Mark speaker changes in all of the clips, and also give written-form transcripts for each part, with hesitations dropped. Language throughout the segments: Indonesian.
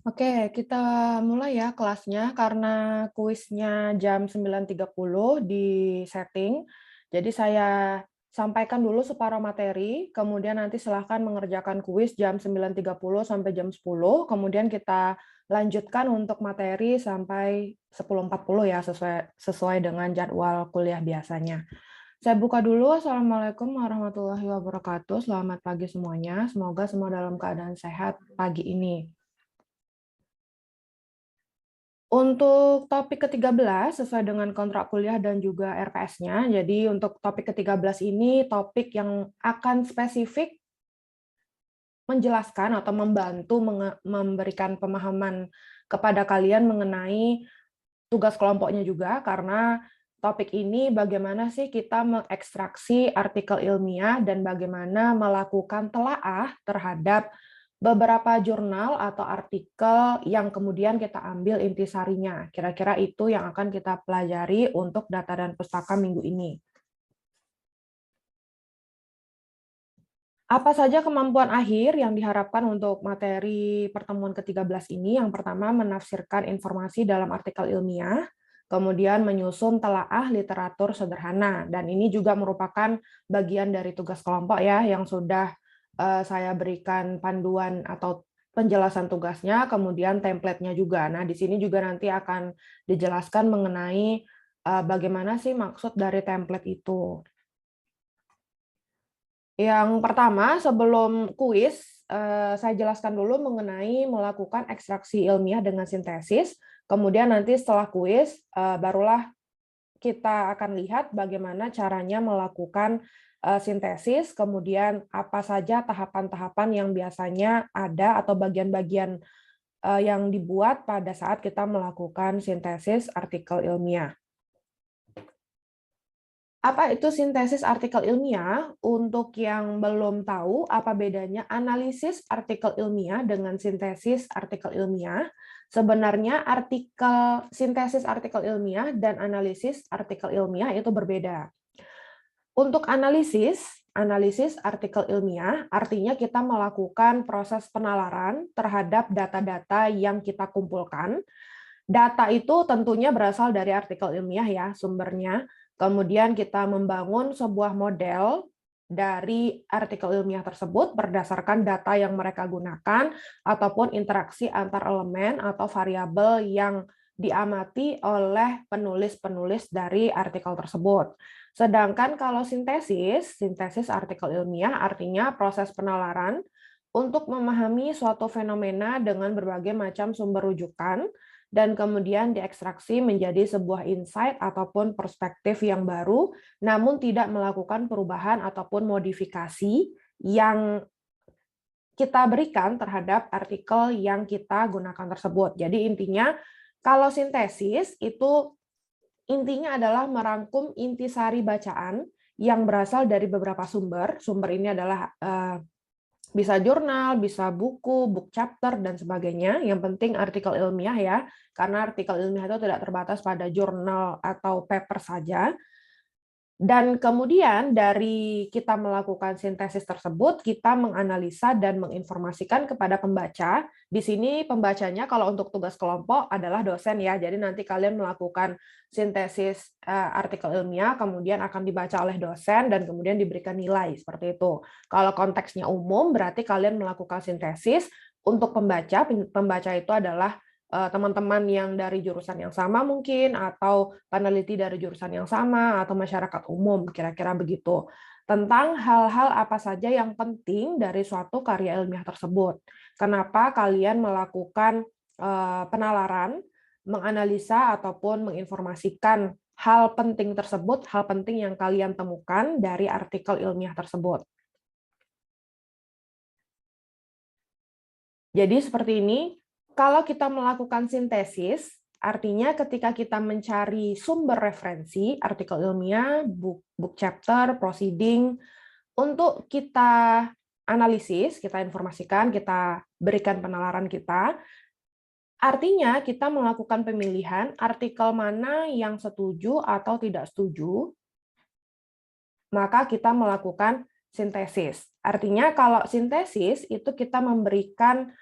Speaker 1: Oke, kita mulai ya kelasnya karena kuisnya jam 9.30 di setting. Jadi saya sampaikan dulu separuh materi, kemudian nanti silahkan mengerjakan kuis jam 9.30 sampai jam 10, kemudian kita lanjutkan untuk materi sampai 10.40 ya, sesuai dengan jadwal kuliah biasanya. Saya buka dulu. Assalamualaikum warahmatullahi wabarakatuh. Selamat pagi semuanya. Semoga semua dalam keadaan sehat pagi ini. Untuk topik ke-13 sesuai dengan kontrak kuliah dan juga RPS-nya. Jadi untuk topik ke-13 ini topik yang akan spesifik menjelaskan atau membantu memberikan pemahaman kepada kalian mengenai tugas kelompoknya juga, karena topik ini bagaimana sih kita mengekstraksi artikel ilmiah dan bagaimana melakukan telaah terhadap beberapa jurnal atau artikel yang kemudian kita ambil intisarinya. Kira-kira itu yang akan kita pelajari untuk data dan pustaka minggu ini. Apa saja kemampuan akhir yang diharapkan untuk materi pertemuan ke-13 ini? Yang pertama, menafsirkan informasi dalam artikel ilmiah, kemudian menyusun telaah literatur sederhana, dan ini juga merupakan bagian dari tugas kelompok ya, yang sudah saya berikan panduan atau penjelasan tugasnya, kemudian template-nya juga. Nah, di sini juga nanti akan dijelaskan mengenai bagaimana sih maksud dari template itu. Yang pertama, sebelum kuis, saya jelaskan dulu mengenai melakukan ekstraksi ilmiah dengan sintesis, kemudian nanti setelah kuis, barulah kita akan lihat bagaimana caranya melakukan sintesis, kemudian apa saja tahapan-tahapan yang biasanya ada atau bagian-bagian yang dibuat pada saat kita melakukan sintesis artikel ilmiah. Apa itu sintesis artikel ilmiah? Untuk yang belum tahu apa bedanya analisis artikel ilmiah dengan sintesis artikel ilmiah, sebenarnya sintesis artikel ilmiah dan analisis artikel ilmiah itu berbeda. Untuk analisis artikel ilmiah artinya kita melakukan proses penalaran terhadap data-data yang kita kumpulkan. Data itu tentunya berasal dari artikel ilmiah ya, sumbernya. Kemudian kita membangun sebuah model dari artikel ilmiah tersebut berdasarkan data yang mereka gunakan ataupun interaksi antar elemen atau variabel yang diamati oleh penulis-penulis dari artikel tersebut. Sedangkan kalau sintesis artikel ilmiah artinya proses penalaran untuk memahami suatu fenomena dengan berbagai macam sumber rujukan dan kemudian diekstraksi menjadi sebuah insight ataupun perspektif yang baru, namun tidak melakukan perubahan ataupun modifikasi yang kita berikan terhadap artikel yang kita gunakan tersebut. Jadi intinya, kalau sintesis itu intinya adalah merangkum intisari bacaan yang berasal dari beberapa sumber. Sumber ini adalah bisa jurnal, bisa buku, book chapter, dan sebagainya. Yang penting artikel ilmiah ya, karena artikel ilmiah itu tidak terbatas pada jurnal atau paper saja. Dan kemudian dari kita melakukan sintesis tersebut, kita menganalisa dan menginformasikan kepada pembaca. Di sini pembacanya kalau untuk tugas kelompok adalah dosen ya. Jadi nanti kalian melakukan sintesis artikel ilmiah, kemudian akan dibaca oleh dosen dan kemudian diberikan nilai seperti itu. Kalau konteksnya umum, berarti kalian melakukan sintesis untuk pembaca. Pembaca itu adalah teman-teman yang dari jurusan yang sama mungkin, atau peneliti dari jurusan yang sama, atau masyarakat umum, kira-kira begitu. Tentang hal-hal apa saja yang penting dari suatu karya ilmiah tersebut. Kenapa kalian melakukan penalaran, menganalisa, ataupun menginformasikan hal penting tersebut, hal penting yang kalian temukan dari artikel ilmiah tersebut. Jadi seperti ini, kalau kita melakukan sintesis, artinya ketika kita mencari sumber referensi, artikel ilmiah, book chapter, proceeding, untuk kita analisis, kita informasikan, kita berikan penalaran kita, artinya kita melakukan pemilihan artikel mana yang setuju atau tidak setuju, maka kita melakukan sintesis. Artinya kalau sintesis itu kita memberikan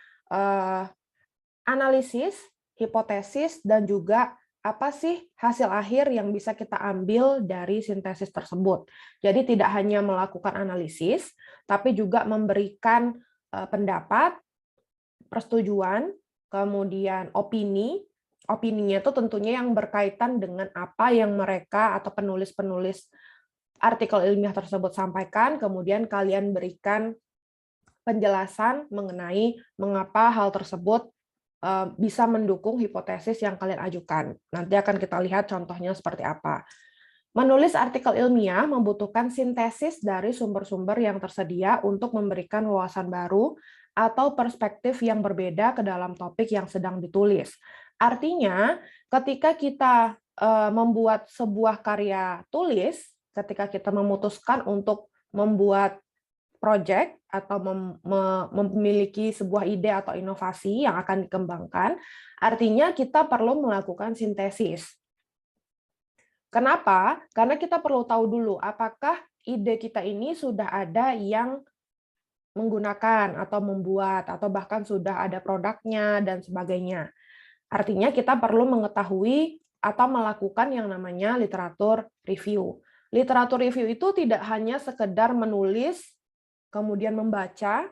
Speaker 1: analisis, hipotesis, dan juga apa sih hasil akhir yang bisa kita ambil dari sintesis tersebut. Jadi tidak hanya melakukan analisis, tapi juga memberikan pendapat, persetujuan, kemudian opini. Opininya itu tentunya yang berkaitan dengan apa yang mereka atau penulis-penulis artikel ilmiah tersebut sampaikan, kemudian kalian berikan penjelasan mengenai mengapa hal tersebut bisa mendukung hipotesis yang kalian ajukan. Nanti akan kita lihat contohnya seperti apa. Menulis artikel ilmiah membutuhkan sintesis dari sumber-sumber yang tersedia untuk memberikan wawasan baru atau perspektif yang berbeda ke dalam topik yang sedang ditulis. Artinya, ketika kita membuat sebuah karya tulis, ketika kita memutuskan untuk membuat project atau memiliki sebuah ide atau inovasi yang akan dikembangkan, artinya kita perlu melakukan sintesis. Kenapa? Karena kita perlu tahu dulu apakah ide kita ini sudah ada yang menggunakan atau membuat atau bahkan sudah ada produknya dan sebagainya. Artinya kita perlu mengetahui atau melakukan yang namanya literatur review. Literatur review itu tidak hanya sekedar menulis kemudian membaca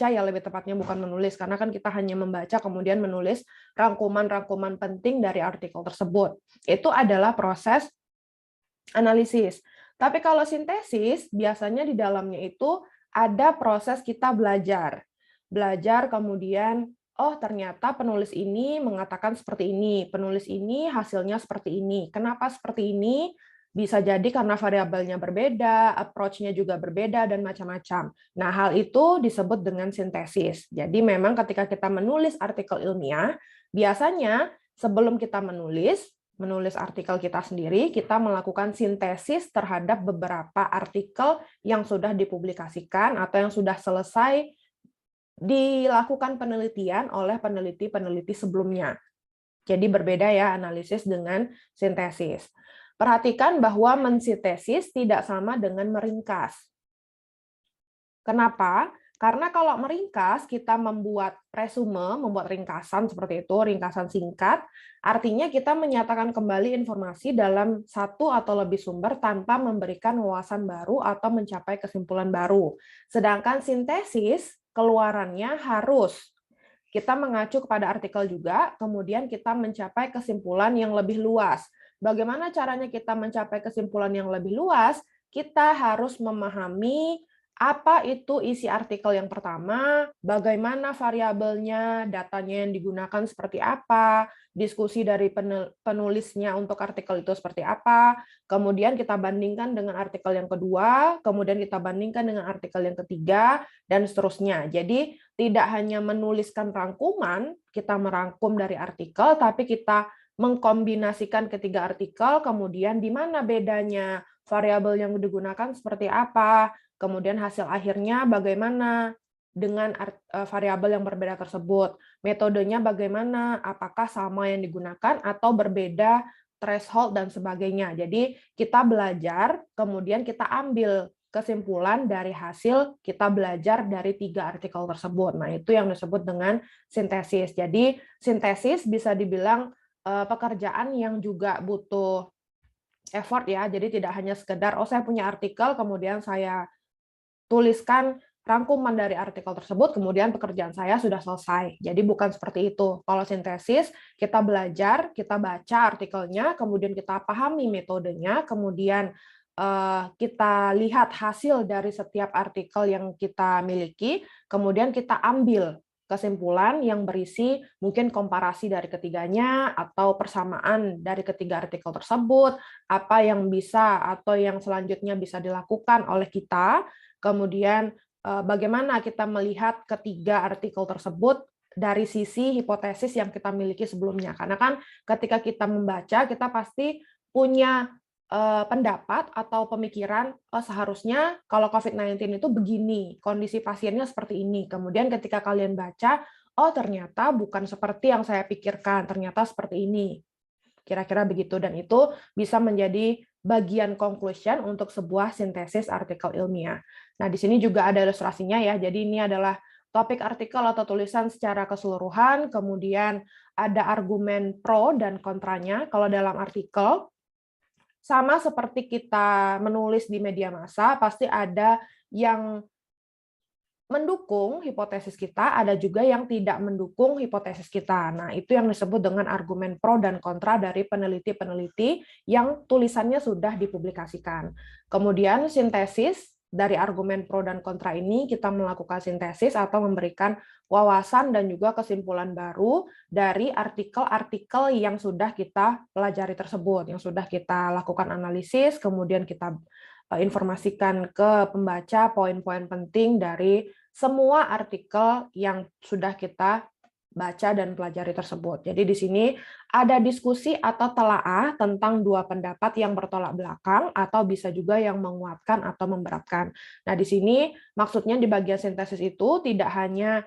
Speaker 1: ya lebih tepatnya bukan menulis, karena kan kita hanya membaca kemudian menulis rangkuman-rangkuman penting dari artikel tersebut. Itu adalah proses analisis. Tapi kalau sintesis, biasanya di dalamnya itu ada proses kita belajar. Belajar kemudian, oh ternyata penulis ini mengatakan seperti ini, penulis ini hasilnya seperti ini. Kenapa seperti ini? Bisa jadi karena variabelnya berbeda, approach-nya juga berbeda, dan macam-macam. Nah, hal itu disebut dengan sintesis. Jadi memang ketika kita menulis artikel ilmiah, biasanya sebelum kita menulis artikel kita sendiri, kita melakukan sintesis terhadap beberapa artikel yang sudah dipublikasikan atau yang sudah selesai dilakukan penelitian oleh peneliti-peneliti sebelumnya. Jadi berbeda ya analisis dengan sintesis. Perhatikan bahwa mensintesis tidak sama dengan meringkas. Kenapa? Karena kalau meringkas, kita membuat resume, membuat ringkasan seperti itu, ringkasan singkat, artinya kita menyatakan kembali informasi dalam satu atau lebih sumber tanpa memberikan wawasan baru atau mencapai kesimpulan baru. Sedangkan sintesis, keluarannya harus kita mengacu kepada artikel juga, kemudian kita mencapai kesimpulan yang lebih luas. Bagaimana caranya kita mencapai kesimpulan yang lebih luas? Kita harus memahami apa itu isi artikel yang pertama, bagaimana variabelnya, datanya yang digunakan seperti apa, diskusi dari penulisnya untuk artikel itu seperti apa, kemudian kita bandingkan dengan artikel yang kedua, kemudian kita bandingkan dengan artikel yang ketiga, dan seterusnya. Jadi tidak hanya menuliskan rangkuman, kita merangkum dari artikel, tapi kita mengkombinasikan ketiga artikel, kemudian di mana bedanya, variabel yang digunakan seperti apa, kemudian hasil akhirnya bagaimana dengan variabel yang berbeda tersebut, metodenya bagaimana, apakah sama yang digunakan atau berbeda threshold dan sebagainya. Jadi kita belajar, kemudian kita ambil kesimpulan dari hasil kita belajar dari 3 artikel tersebut. Nah, itu yang disebut dengan sintesis. Jadi sintesis bisa dibilang pekerjaan yang juga butuh effort ya. Jadi tidak hanya sekedar oh saya punya artikel kemudian saya tuliskan rangkuman dari artikel tersebut kemudian pekerjaan saya sudah selesai. Jadi bukan seperti itu. Kalau sintesis kita belajar, kita baca artikelnya, kemudian kita pahami metodenya, kemudian kita lihat hasil dari setiap artikel yang kita miliki, kemudian kita ambil kesimpulan yang berisi mungkin komparasi dari ketiganya atau persamaan dari ketiga artikel tersebut, apa yang bisa atau yang selanjutnya bisa dilakukan oleh kita, kemudian bagaimana kita melihat ketiga artikel tersebut dari sisi hipotesis yang kita miliki sebelumnya. Karena kan ketika kita membaca, kita pasti punya pendapat atau pemikiran, oh seharusnya kalau COVID-19 itu begini, kondisi pasiennya seperti ini. Kemudian ketika kalian baca, oh ternyata bukan seperti yang saya pikirkan, ternyata seperti ini. Kira-kira begitu, dan itu bisa menjadi bagian conclusion untuk sebuah sintesis artikel ilmiah. Nah, di sini juga ada ilustrasinya ya, jadi ini adalah topik artikel atau tulisan secara keseluruhan, kemudian ada argumen pro dan kontranya kalau dalam artikel. Sama seperti kita menulis di media massa, pasti ada yang mendukung hipotesis kita, ada juga yang tidak mendukung hipotesis kita. Nah, itu yang disebut dengan argumen pro dan kontra dari peneliti-peneliti yang tulisannya sudah dipublikasikan. Kemudian sintesis dari argumen pro dan kontra ini, kita melakukan sintesis atau memberikan wawasan dan juga kesimpulan baru dari artikel-artikel yang sudah kita pelajari tersebut, yang sudah kita lakukan analisis, kemudian kita informasikan ke pembaca poin-poin penting dari semua artikel yang sudah kita baca dan pelajari tersebut. Jadi di sini ada diskusi atau telaah tentang dua pendapat yang bertolak belakang atau bisa juga yang menguatkan atau memberatkan. Nah, di sini maksudnya di bagian sintesis itu tidak hanya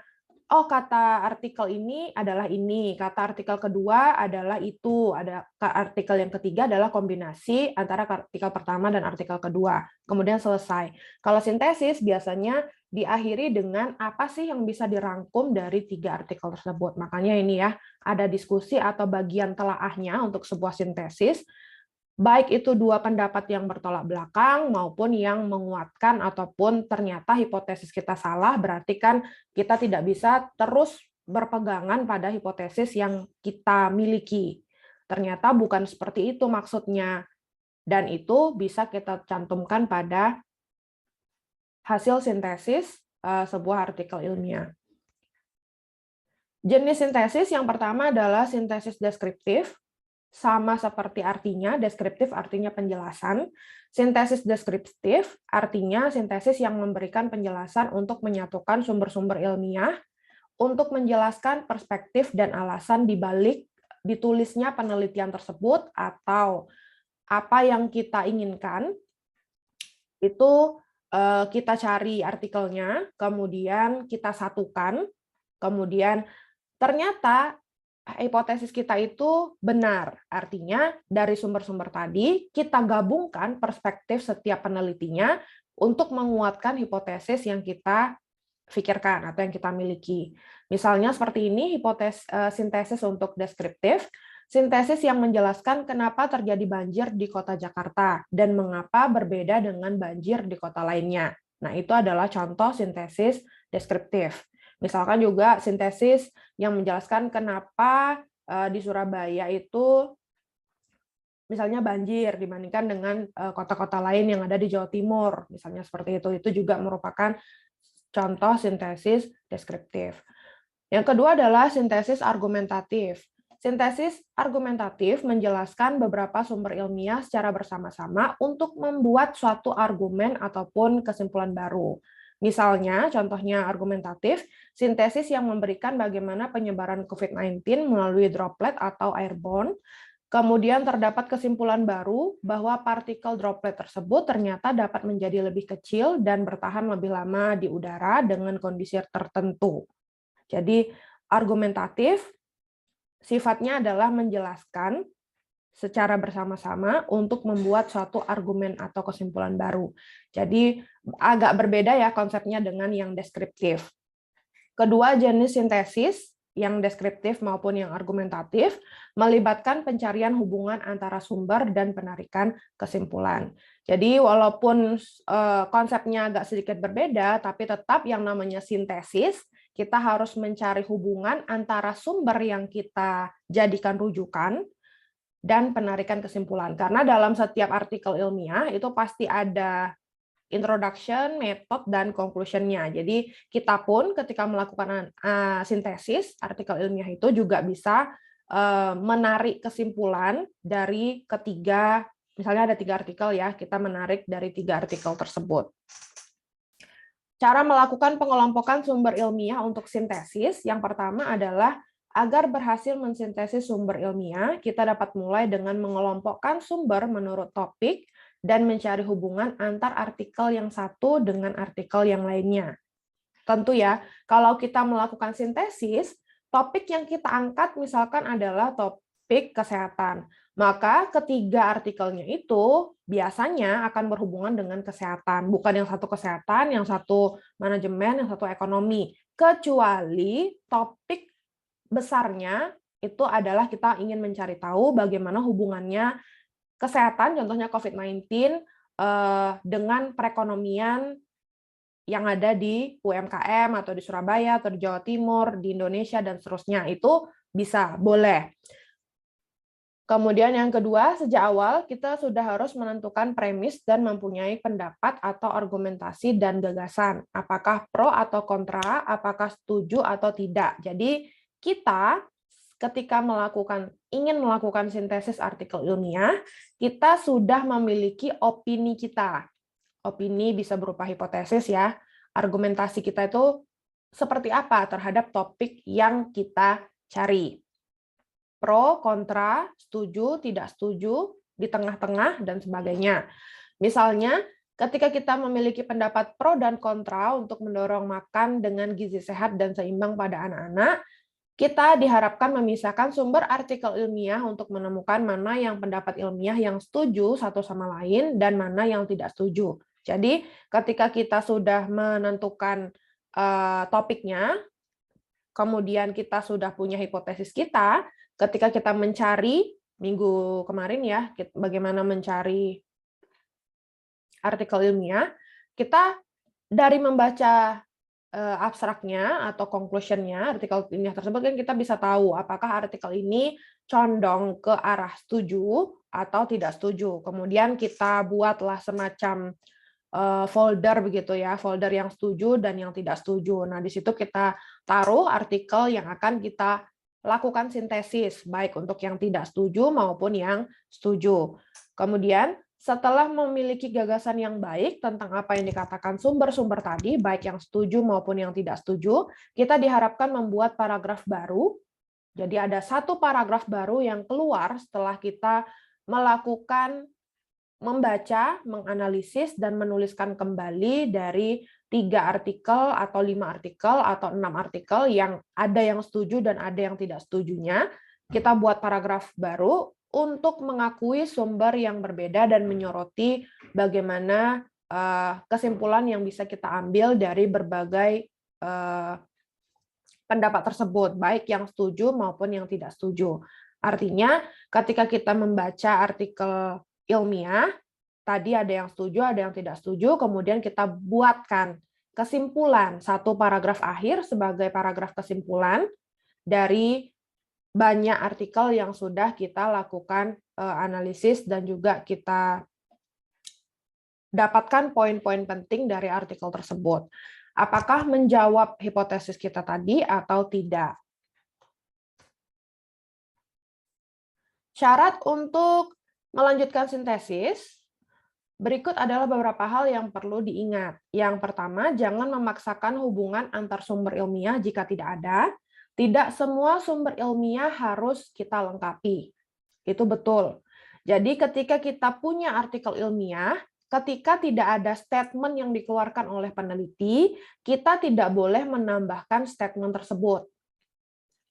Speaker 1: oh, kata artikel ini adalah ini, kata artikel kedua adalah itu, ada artikel yang ketiga adalah kombinasi antara artikel pertama dan artikel kedua, kemudian selesai. Kalau sintesis biasanya diakhiri dengan apa sih yang bisa dirangkum dari 3 artikel tersebut. Makanya ini ya, ada diskusi atau bagian telaahnya untuk sebuah sintesis, baik itu dua pendapat yang bertolak belakang maupun yang menguatkan ataupun ternyata hipotesis kita salah, berarti kan kita tidak bisa terus berpegangan pada hipotesis yang kita miliki. Ternyata bukan seperti itu maksudnya. Dan itu bisa kita cantumkan pada hasil sintesis sebuah artikel ilmiah. Jenis sintesis yang pertama adalah sintesis deskriptif. Sama seperti artinya, deskriptif artinya penjelasan. Sintesis deskriptif artinya sintesis yang memberikan penjelasan untuk menyatukan sumber-sumber ilmiah, untuk menjelaskan perspektif dan alasan di balik ditulisnya penelitian tersebut atau apa yang kita inginkan, itu kita cari artikelnya, kemudian kita satukan, kemudian ternyata hipotesis kita itu benar. Artinya, dari sumber-sumber tadi, kita gabungkan perspektif setiap penelitinya untuk menguatkan hipotesis yang kita pikirkan atau yang kita miliki. Misalnya seperti ini, sintesis untuk deskriptif, sintesis yang menjelaskan kenapa terjadi banjir di kota Jakarta dan mengapa berbeda dengan banjir di kota lainnya. Nah, itu adalah contoh sintesis deskriptif. Misalkan juga sintesis yang menjelaskan kenapa di Surabaya itu misalnya banjir dibandingkan dengan kota-kota lain yang ada di Jawa Timur, misalnya seperti itu. Itu juga merupakan contoh sintesis deskriptif. Yang kedua adalah sintesis argumentatif. Sintesis argumentatif menjelaskan beberapa sumber ilmiah secara bersama-sama untuk membuat suatu argumen ataupun kesimpulan baru. Misalnya, contohnya argumentatif, sintesis yang memberikan bagaimana penyebaran COVID-19 melalui droplet atau airborne, kemudian terdapat kesimpulan baru bahwa partikel droplet tersebut ternyata dapat menjadi lebih kecil dan bertahan lebih lama di udara dengan kondisi tertentu. Jadi, argumentatif sifatnya adalah menjelaskan secara bersama-sama untuk membuat suatu argumen atau kesimpulan baru. Jadi agak berbeda ya konsepnya dengan yang deskriptif. Kedua jenis sintesis, yang deskriptif maupun yang argumentatif, melibatkan pencarian hubungan antara sumber dan penarikan kesimpulan. Jadi walaupun konsepnya agak sedikit berbeda, tapi tetap yang namanya sintesis, kita harus mencari hubungan antara sumber yang kita jadikan rujukan dan penarikan kesimpulan. Karena dalam setiap artikel ilmiah itu pasti ada introduction, method, dan conclusion-nya. Jadi kita pun ketika melakukan sintesis artikel ilmiah itu juga bisa menarik kesimpulan dari ketiga, misalnya ada 3 artikel ya, kita menarik dari 3 artikel tersebut. Cara melakukan pengelompokan sumber ilmiah untuk sintesis, yang pertama adalah agar berhasil mensintesis sumber ilmiah, kita dapat mulai dengan mengelompokkan sumber menurut topik dan mencari hubungan antar artikel yang satu dengan artikel yang lainnya. Tentu ya, kalau kita melakukan sintesis, topik yang kita angkat misalkan adalah topik kesehatan. Maka ketiga artikelnya itu biasanya akan berhubungan dengan kesehatan. Bukan yang satu kesehatan, yang satu manajemen, yang satu ekonomi. Kecuali topik besarnya itu adalah kita ingin mencari tahu bagaimana hubungannya kesehatan, contohnya COVID-19, dengan perekonomian yang ada di UMKM atau di Surabaya atau di Jawa Timur, di Indonesia, dan seterusnya. Itu bisa, boleh. Kemudian yang kedua, sejak awal kita sudah harus menentukan premis dan mempunyai pendapat atau argumentasi dan gagasan. Apakah pro atau kontra, apakah setuju atau tidak. Jadi kita ketika ingin melakukan sintesis artikel ilmiah, kita sudah memiliki opini kita. Opini bisa berupa hipotesis ya. Argumentasi kita itu seperti apa terhadap topik yang kita cari. Pro, kontra, setuju, tidak setuju, di tengah-tengah, dan sebagainya. Misalnya, ketika kita memiliki pendapat pro dan kontra untuk mendorong makan dengan gizi sehat dan seimbang pada anak-anak, kita diharapkan memisahkan sumber artikel ilmiah untuk menemukan mana yang pendapat ilmiah yang setuju satu sama lain dan mana yang tidak setuju. Jadi, ketika kita sudah menentukan topiknya, kemudian kita sudah punya hipotesis kita, ketika kita mencari, minggu kemarin ya, bagaimana mencari artikel ilmiah, kita dari membaca abstraknya atau conclusion-nya artikel ilmiah tersebut kan kita bisa tahu apakah artikel ini condong ke arah setuju atau tidak setuju. Kemudian kita buatlah semacam folder begitu ya, folder yang setuju dan yang tidak setuju. Nah, di situ kita taruh artikel yang akan kita lakukan sintesis, baik untuk yang tidak setuju maupun yang setuju. Kemudian, setelah memiliki gagasan yang baik tentang apa yang dikatakan sumber-sumber tadi, baik yang setuju maupun yang tidak setuju, kita diharapkan membuat paragraf baru. Jadi ada satu paragraf baru yang keluar setelah kita melakukan membaca, menganalisis, dan menuliskan kembali dari 3 artikel atau 5 artikel atau 6 artikel yang ada yang setuju dan ada yang tidak setujunya. Kita buat paragraf baru untuk mengakui sumber yang berbeda dan menyoroti bagaimana kesimpulan yang bisa kita ambil dari berbagai pendapat tersebut, baik yang setuju maupun yang tidak setuju. Artinya, ketika kita membaca artikel ilmiah, tadi ada yang setuju, ada yang tidak setuju, kemudian kita buatkan kesimpulan, satu paragraf akhir sebagai paragraf kesimpulan dari banyak artikel yang sudah kita lakukan analisis dan juga kita dapatkan poin-poin penting dari artikel tersebut. Apakah menjawab hipotesis kita tadi atau tidak? Syarat untuk melanjutkan sintesis, berikut adalah beberapa hal yang perlu diingat. Yang pertama, jangan memaksakan hubungan antar sumber ilmiah jika tidak ada. Tidak semua sumber ilmiah harus kita lengkapi. Itu betul. Jadi ketika kita punya artikel ilmiah, ketika tidak ada statement yang dikeluarkan oleh peneliti, kita tidak boleh menambahkan statement tersebut.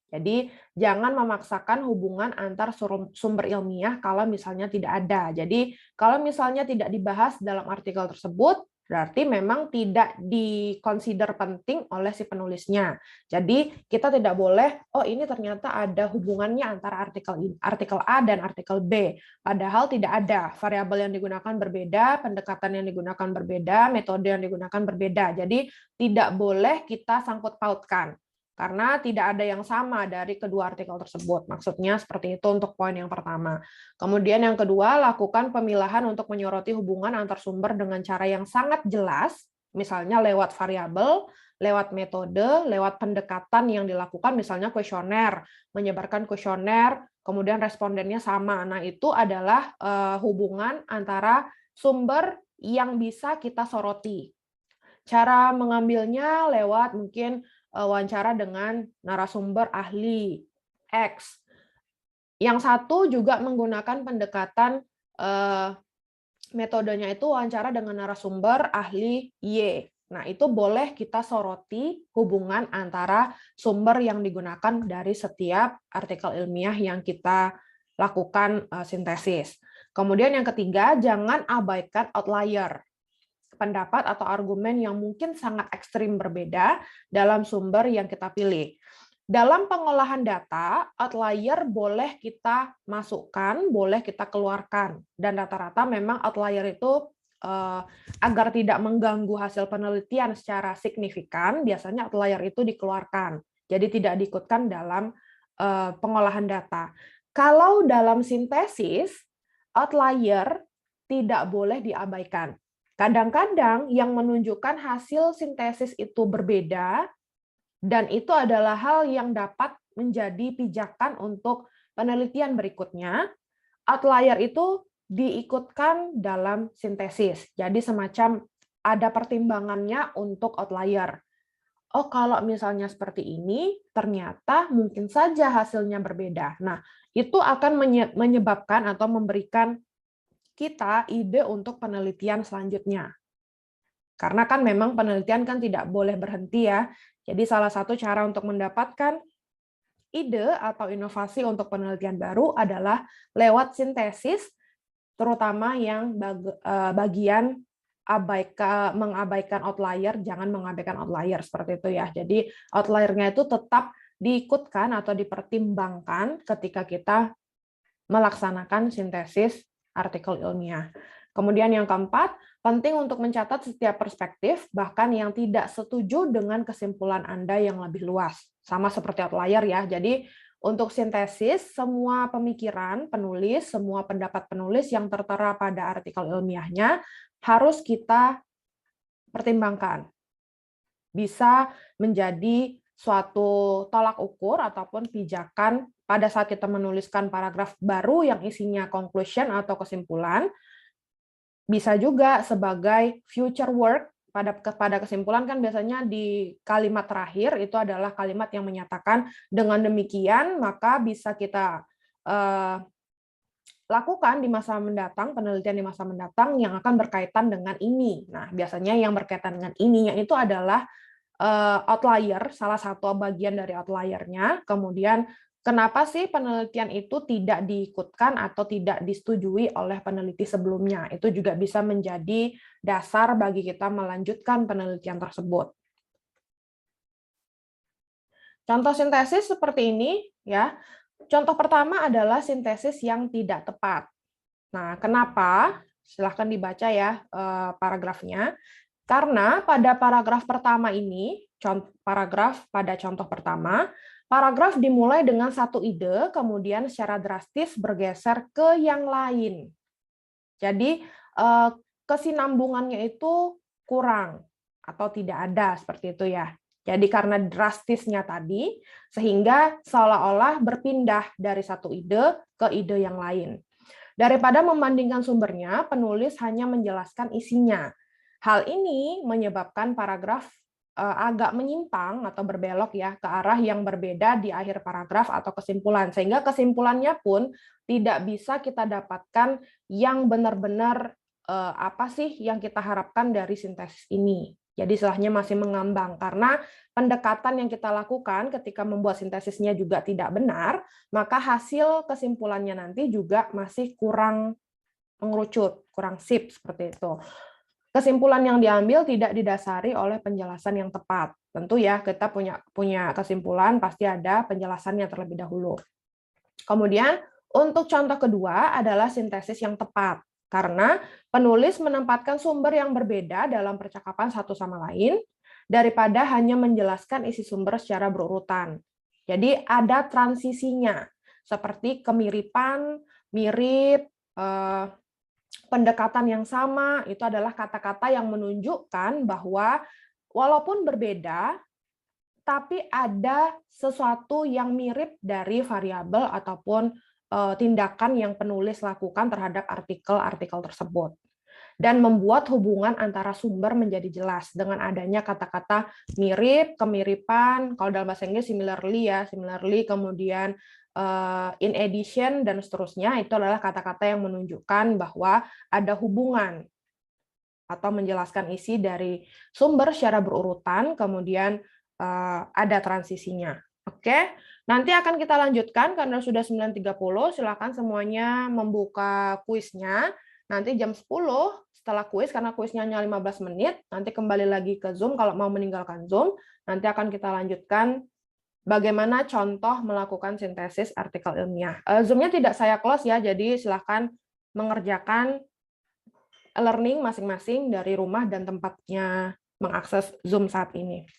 Speaker 1: Jadi jangan memaksakan hubungan antar sumber ilmiah kalau misalnya tidak ada. Jadi kalau misalnya tidak dibahas dalam artikel tersebut, berarti memang tidak dikonsider penting oleh si penulisnya. Jadi kita tidak boleh, oh ini ternyata ada hubungannya antara artikel A dan artikel B. Padahal tidak ada. Variabel yang digunakan berbeda, pendekatan yang digunakan berbeda, metode yang digunakan berbeda. Jadi tidak boleh kita sangkut pautkan. Karena tidak ada yang sama dari kedua artikel tersebut. Maksudnya seperti itu untuk poin yang pertama. Kemudian yang kedua, lakukan pemilahan untuk menyoroti hubungan antar sumber dengan cara yang sangat jelas, misalnya lewat variabel, lewat metode, lewat pendekatan yang dilakukan, misalnya kuesioner, menyebarkan kuesioner, kemudian respondennya sama. Nah, itu adalah hubungan antara sumber yang bisa kita soroti. Cara mengambilnya lewat mungkin wawancara dengan narasumber ahli X. Yang satu juga menggunakan pendekatan metodenya itu wawancara dengan narasumber ahli Y. Nah, itu boleh kita soroti hubungan antara sumber yang digunakan dari setiap artikel ilmiah yang kita lakukan sintesis. Kemudian yang ketiga, jangan abaikan outlier, pendapat atau argumen yang mungkin sangat ekstrim berbeda dalam sumber yang kita pilih. Dalam pengolahan data, outlier boleh kita masukkan, boleh kita keluarkan. Dan rata-rata memang outlier itu agar tidak mengganggu hasil penelitian secara signifikan, biasanya outlier itu dikeluarkan. Jadi tidak diikutkan dalam pengolahan data. Kalau dalam sintesis, outlier tidak boleh diabaikan. Kadang-kadang yang menunjukkan hasil sintesis itu berbeda, dan itu adalah hal yang dapat menjadi pijakan untuk penelitian berikutnya. Outlier itu diikutkan dalam sintesis. Jadi semacam ada pertimbangannya untuk outlier. Oh, kalau misalnya seperti ini, ternyata mungkin saja hasilnya berbeda. Nah, itu akan menyebabkan atau memberikan kita ide untuk penelitian selanjutnya. Karena kan memang penelitian kan tidak boleh berhenti ya. Jadi salah satu cara untuk mendapatkan ide atau inovasi untuk penelitian baru adalah lewat sintesis, terutama yang bagian mengabaikan outlier, jangan mengabaikan outlier seperti itu ya. Jadi outliernya itu tetap diikutkan atau dipertimbangkan ketika kita melaksanakan sintesis artikel ilmiah. Kemudian yang keempat, penting untuk mencatat setiap perspektif, bahkan yang tidak setuju dengan kesimpulan Anda yang lebih luas. Sama seperti outlier ya. Jadi untuk sintesis, semua pemikiran penulis, semua pendapat penulis yang tertera pada artikel ilmiahnya harus kita pertimbangkan. Bisa menjadi suatu tolak ukur ataupun pijakan pada saat kita menuliskan paragraf baru yang isinya conclusion atau kesimpulan. Bisa juga sebagai future work, pada kesimpulan kan biasanya di kalimat terakhir itu adalah kalimat yang menyatakan dengan demikian maka bisa kita lakukan di masa mendatang, penelitian di masa mendatang yang akan berkaitan dengan ini. Nah, biasanya yang berkaitan dengan ininya itu adalah outlier, salah satu bagian dari outliernya. Kemudian kenapa sih penelitian itu tidak diikutkan atau tidak disetujui oleh peneliti sebelumnya? Itu juga bisa menjadi dasar bagi kita melanjutkan penelitian tersebut. Contoh sintesis seperti ini ya. Contoh pertama adalah sintesis yang tidak tepat. Nah, kenapa? Silahkan dibaca ya paragrafnya. Karena pada paragraf pertama ini, paragraf pada contoh pertama, paragraf dimulai dengan satu ide, kemudian secara drastis bergeser ke yang lain. Jadi kesinambungannya itu kurang atau tidak ada seperti itu ya. Jadi karena drastisnya tadi, sehingga seolah-olah berpindah dari satu ide ke ide yang lain. Daripada membandingkan sumbernya, penulis hanya menjelaskan isinya. Hal ini menyebabkan paragraf agak menyimpang atau berbelok ya ke arah yang berbeda di akhir paragraf atau kesimpulan, sehingga kesimpulannya pun tidak bisa kita dapatkan yang benar-benar apa sih yang kita harapkan dari sintesis ini. Jadi istilahnya masih mengambang karena pendekatan yang kita lakukan ketika membuat sintesisnya juga tidak benar, maka hasil kesimpulannya nanti juga masih kurang mengerucut, kurang sip seperti itu. Kesimpulan yang diambil tidak didasari oleh penjelasan yang tepat. Tentu ya, kita punya kesimpulan, pasti ada penjelasannya terlebih dahulu. Kemudian, untuk contoh kedua adalah sintesis yang tepat. Karena penulis menempatkan sumber yang berbeda dalam percakapan satu sama lain, daripada hanya menjelaskan isi sumber secara berurutan. Jadi ada transisinya, seperti kemiripan, mirip, pendekatan yang sama, itu adalah kata-kata yang menunjukkan bahwa walaupun berbeda, tapi ada sesuatu yang mirip dari variabel ataupun tindakan yang penulis lakukan terhadap artikel-artikel tersebut. Dan membuat hubungan antara sumber menjadi jelas dengan adanya kata-kata mirip, kemiripan, kalau dalam bahasa Inggris similarly ya, similarly, kemudian in addition, dan seterusnya, itu adalah kata-kata yang menunjukkan bahwa ada hubungan atau menjelaskan isi dari sumber secara berurutan, kemudian ada transisinya. Oke, nanti akan kita lanjutkan karena sudah 9.30. Silakan semuanya membuka kuisnya. Nanti jam 10 setelah kuis, karena kuisnya hanya 15 menit, nanti kembali lagi ke Zoom kalau mau meninggalkan Zoom. Nanti akan kita lanjutkan bagaimana contoh melakukan sintesis artikel ilmiah. Zoom-nya tidak saya close ya, jadi silakan mengerjakan learning masing-masing dari rumah dan tempatnya mengakses Zoom saat ini.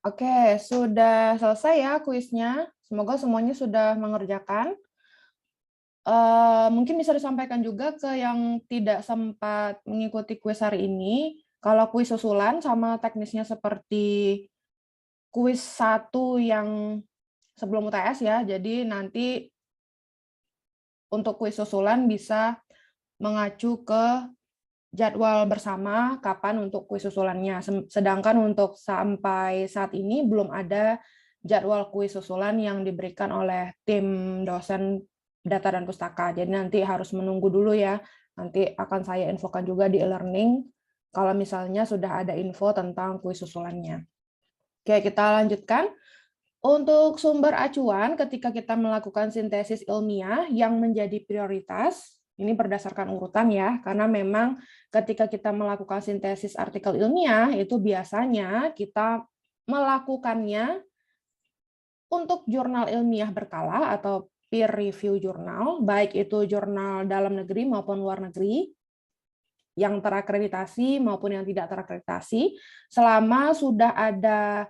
Speaker 1: Oke, sudah selesai ya kuisnya. Semoga semuanya sudah mengerjakan. Mungkin bisa disampaikan juga ke yang tidak sempat mengikuti kuis hari ini, kalau kuis susulan sama teknisnya seperti kuis 1 yang sebelum UTS ya, jadi nanti untuk kuis susulan bisa mengacu ke jadwal bersama kapan untuk kuis susulannya. Sedangkan untuk sampai saat ini belum ada jadwal kuis susulan yang diberikan oleh tim dosen data dan pustaka. Jadi nanti harus menunggu dulu ya. Nanti akan saya infokan juga di e-learning kalau misalnya sudah ada info tentang kuis susulannya. Oke, kita lanjutkan. Untuk sumber acuan ketika kita melakukan sintesis ilmiah yang menjadi prioritas, ini berdasarkan urutan ya, karena memang ketika kita melakukan sintesis artikel ilmiah, itu biasanya kita melakukannya untuk jurnal ilmiah berkala atau peer review jurnal, baik itu jurnal dalam negeri maupun luar negeri, yang terakreditasi maupun yang tidak terakreditasi, selama sudah ada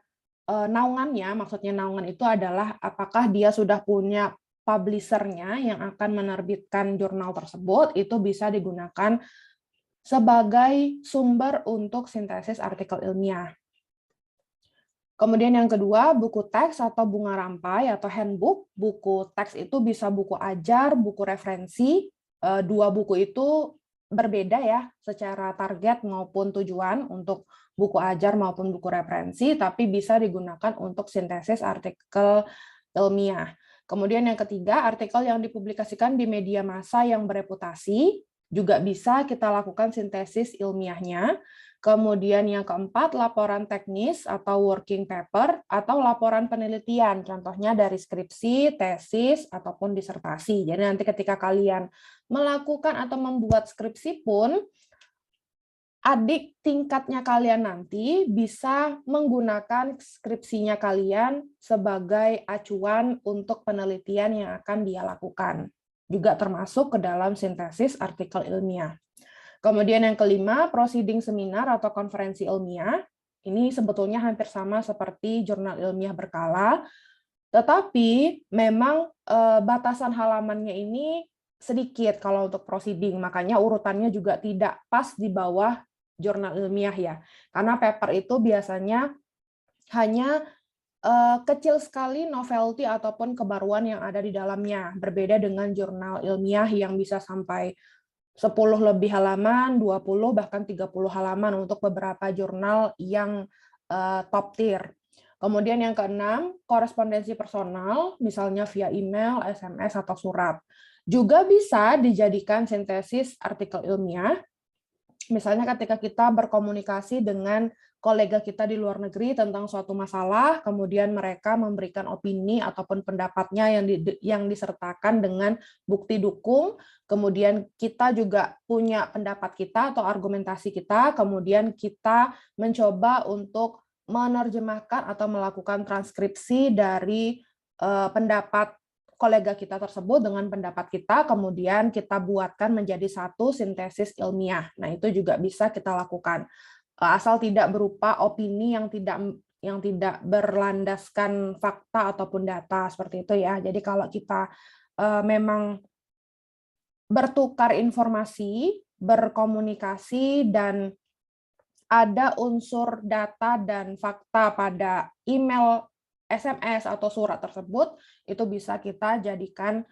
Speaker 1: naungannya. Maksudnya naungan itu adalah apakah dia sudah punya publisher-nya yang akan menerbitkan jurnal tersebut, itu bisa digunakan sebagai sumber untuk sintesis artikel ilmiah. Kemudian yang kedua, buku teks atau bunga rampai atau handbook. Buku teks itu bisa buku ajar, buku referensi. Dua buku itu berbeda ya secara target maupun tujuan untuk buku ajar maupun buku referensi, tapi bisa digunakan untuk sintesis artikel ilmiah. Kemudian yang ketiga, artikel yang dipublikasikan di media massa yang bereputasi juga bisa kita lakukan sintesis ilmiahnya. Kemudian yang keempat, laporan teknis atau working paper atau laporan penelitian, contohnya dari skripsi, tesis, ataupun disertasi. Jadi nanti ketika kalian melakukan atau membuat skripsi pun, adik tingkatnya kalian nanti bisa menggunakan skripsinya kalian sebagai acuan untuk penelitian yang akan dia lakukan. Juga termasuk ke dalam sintesis artikel ilmiah. Kemudian yang kelima, proceeding seminar atau konferensi ilmiah. Ini sebetulnya hampir sama seperti jurnal ilmiah berkala, tetapi memang batasan halamannya ini sedikit kalau untuk proceeding, makanya urutannya juga tidak pas di bawah jurnal ilmiah ya. Karena paper itu biasanya hanya kecil sekali novelty ataupun kebaruan yang ada di dalamnya, berbeda dengan jurnal ilmiah yang bisa sampai 10 lebih halaman, 20 bahkan 30 halaman untuk beberapa jurnal yang top tier. Kemudian yang keenam, korespondensi personal, misalnya via email, SMS, atau surat. Juga bisa dijadikan sintesis artikel ilmiah, misalnya ketika kita berkomunikasi dengan kolega kita di luar negeri tentang suatu masalah, kemudian mereka memberikan opini ataupun pendapatnya yang disertakan dengan bukti dukung, kemudian kita juga punya pendapat kita atau argumentasi kita, kemudian kita mencoba untuk menerjemahkan atau melakukan transkripsi dari pendapat kolega kita tersebut dengan pendapat kita, kemudian kita buatkan menjadi satu sintesis ilmiah. Nah, itu juga bisa kita lakukan. Asal tidak berupa opini yang tidak berlandaskan fakta ataupun data, seperti itu ya. Jadi kalau kita memang bertukar informasi, berkomunikasi, dan ada unsur data dan fakta pada email, SMS, atau surat tersebut, itu bisa kita jadikan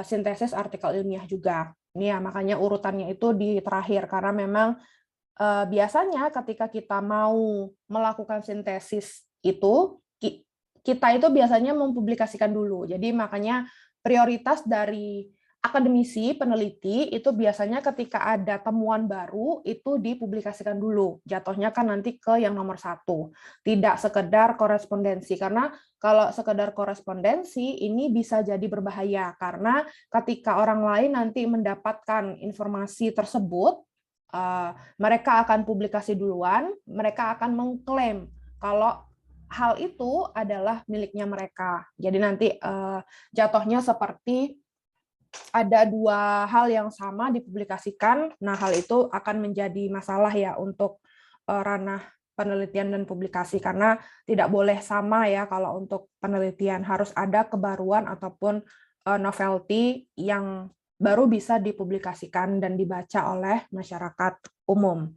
Speaker 1: sintesis artikel ilmiah juga. Ini ya, makanya urutannya itu di terakhir, karena memang biasanya ketika kita mau melakukan sintesis itu, kita itu biasanya mempublikasikan dulu. Jadi makanya prioritas dari akademisi, peneliti, itu biasanya ketika ada temuan baru, itu dipublikasikan dulu. Jatuhnya kan nanti ke yang nomor 1. Tidak sekedar korespondensi. Karena kalau sekedar korespondensi, ini bisa jadi berbahaya. Karena ketika orang lain nanti mendapatkan informasi tersebut, mereka akan publikasi duluan, mereka akan mengklaim kalau hal itu adalah miliknya mereka. Jadi nanti jatuhnya seperti ada dua hal yang sama dipublikasikan, nah hal itu akan menjadi masalah ya untuk ranah penelitian dan publikasi, karena tidak boleh sama ya kalau untuk penelitian, harus ada kebaruan ataupun novelty yang baru bisa dipublikasikan dan dibaca oleh masyarakat umum.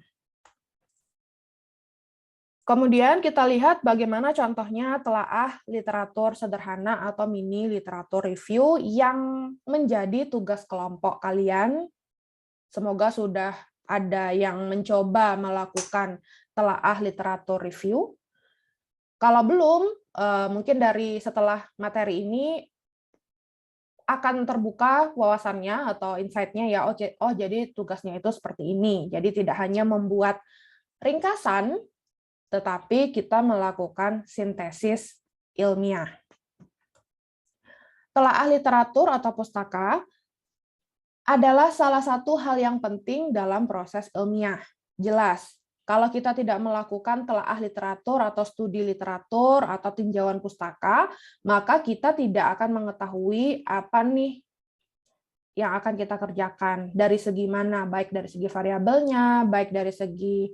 Speaker 1: Kemudian kita lihat bagaimana contohnya telaah literatur sederhana atau mini literatur review yang menjadi tugas kelompok kalian. Semoga sudah ada yang mencoba melakukan telaah literatur review. Kalau belum, mungkin dari setelah materi ini akan terbuka wawasannya atau insight-nya ya, oh jadi tugasnya itu seperti ini. Jadi tidak hanya membuat ringkasan, tetapi kita melakukan sintesis ilmiah. Telaah literatur atau pustaka adalah salah satu hal yang penting dalam proses ilmiah. Jelas, kalau kita tidak melakukan telaah literatur atau studi literatur atau tinjauan pustaka, maka kita tidak akan mengetahui apa nih yang akan kita kerjakan, dari segi mana, baik dari segi variabelnya, baik dari segi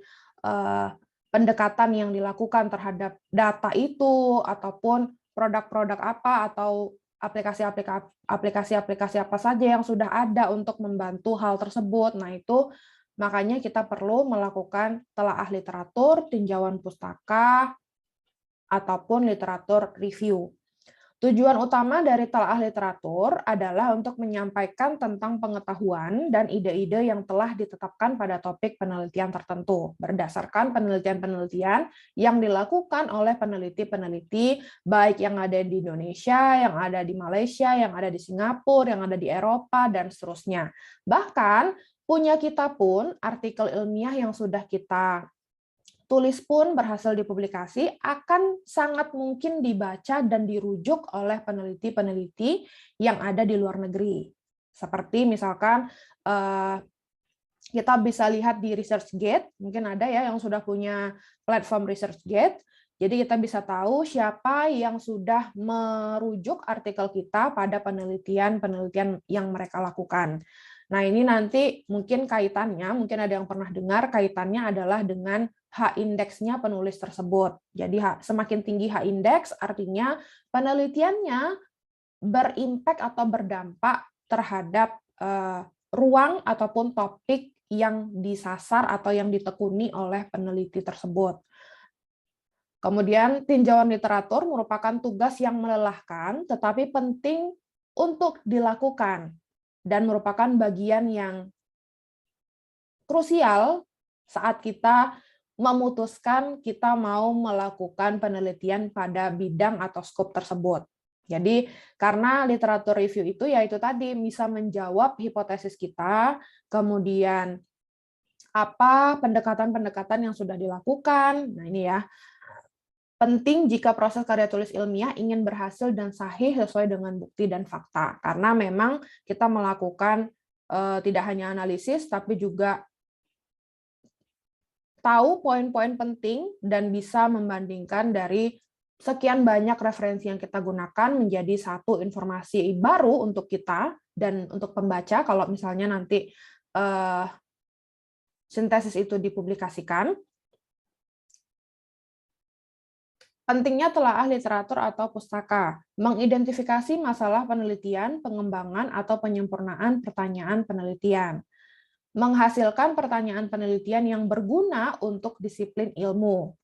Speaker 1: pendekatan yang dilakukan terhadap data itu, ataupun produk-produk apa, atau aplikasi-aplikasi apa saja yang sudah ada untuk membantu hal tersebut. Nah, itu makanya kita perlu melakukan telaah literatur, tinjauan pustaka, ataupun literatur review. Tujuan utama dari telaah literatur adalah untuk menyampaikan tentang pengetahuan dan ide-ide yang telah ditetapkan pada topik penelitian tertentu, berdasarkan penelitian-penelitian yang dilakukan oleh peneliti-peneliti, baik yang ada di Indonesia, yang ada di Malaysia, yang ada di Singapura, yang ada di Eropa, dan seterusnya. Bahkan, punya kita pun, artikel ilmiah yang sudah kita tulis pun berhasil dipublikasi akan sangat mungkin dibaca dan dirujuk oleh peneliti-peneliti yang ada di luar negeri. Seperti misalkan kita bisa lihat di ResearchGate, mungkin ada ya yang sudah punya platform ResearchGate. Jadi kita bisa tahu siapa yang sudah merujuk artikel kita pada penelitian-penelitian yang mereka lakukan. Nah, ini nanti mungkin kaitannya, mungkin ada yang pernah dengar, kaitannya adalah dengan H-indeksnya penulis tersebut. Jadi semakin tinggi H-indeks, artinya penelitiannya berimpact atau berdampak terhadap ruang ataupun topik yang disasar atau yang ditekuni oleh peneliti tersebut. Kemudian tinjauan literatur merupakan tugas yang melelahkan, tetapi penting untuk dilakukan, dan merupakan bagian yang krusial saat kita memutuskan kita mau melakukan penelitian pada bidang atau skop tersebut. Jadi, karena literatur review itu yaitu tadi bisa menjawab hipotesis kita, kemudian apa pendekatan-pendekatan yang sudah dilakukan. Nah, ini ya. Penting jika proses karya tulis ilmiah ingin berhasil dan sahih sesuai dengan bukti dan fakta. Karena memang kita melakukan tidak hanya analisis, tapi juga tahu poin-poin penting dan bisa membandingkan dari sekian banyak referensi yang kita gunakan menjadi satu informasi baru untuk kita dan untuk pembaca kalau misalnya nanti sintesis itu dipublikasikan. Pentingnya telaah literatur atau pustaka, mengidentifikasi masalah penelitian, pengembangan, atau penyempurnaan pertanyaan penelitian. Menghasilkan pertanyaan penelitian yang berguna untuk disiplin ilmu.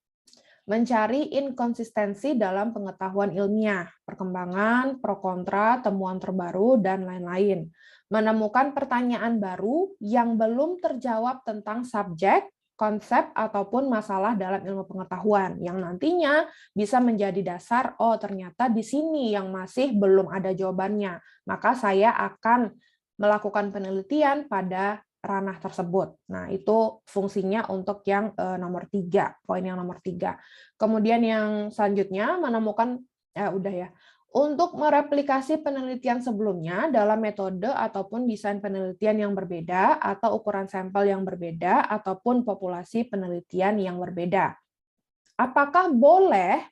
Speaker 1: Mencari inkonsistensi dalam pengetahuan ilmiah, perkembangan, pro kontra, temuan terbaru, dan lain-lain. Menemukan pertanyaan baru yang belum terjawab tentang subjek, konsep, ataupun masalah dalam ilmu pengetahuan, yang nantinya bisa menjadi dasar, oh ternyata di sini yang masih belum ada jawabannya, maka saya akan melakukan penelitian pada ranah tersebut. Nah, itu fungsinya untuk yang nomor 3, poin yang nomor 3. Kemudian yang selanjutnya, menemukan, udah ya, untuk mereplikasi penelitian sebelumnya dalam metode ataupun desain penelitian yang berbeda, atau ukuran sampel yang berbeda, ataupun populasi penelitian yang berbeda. Apakah boleh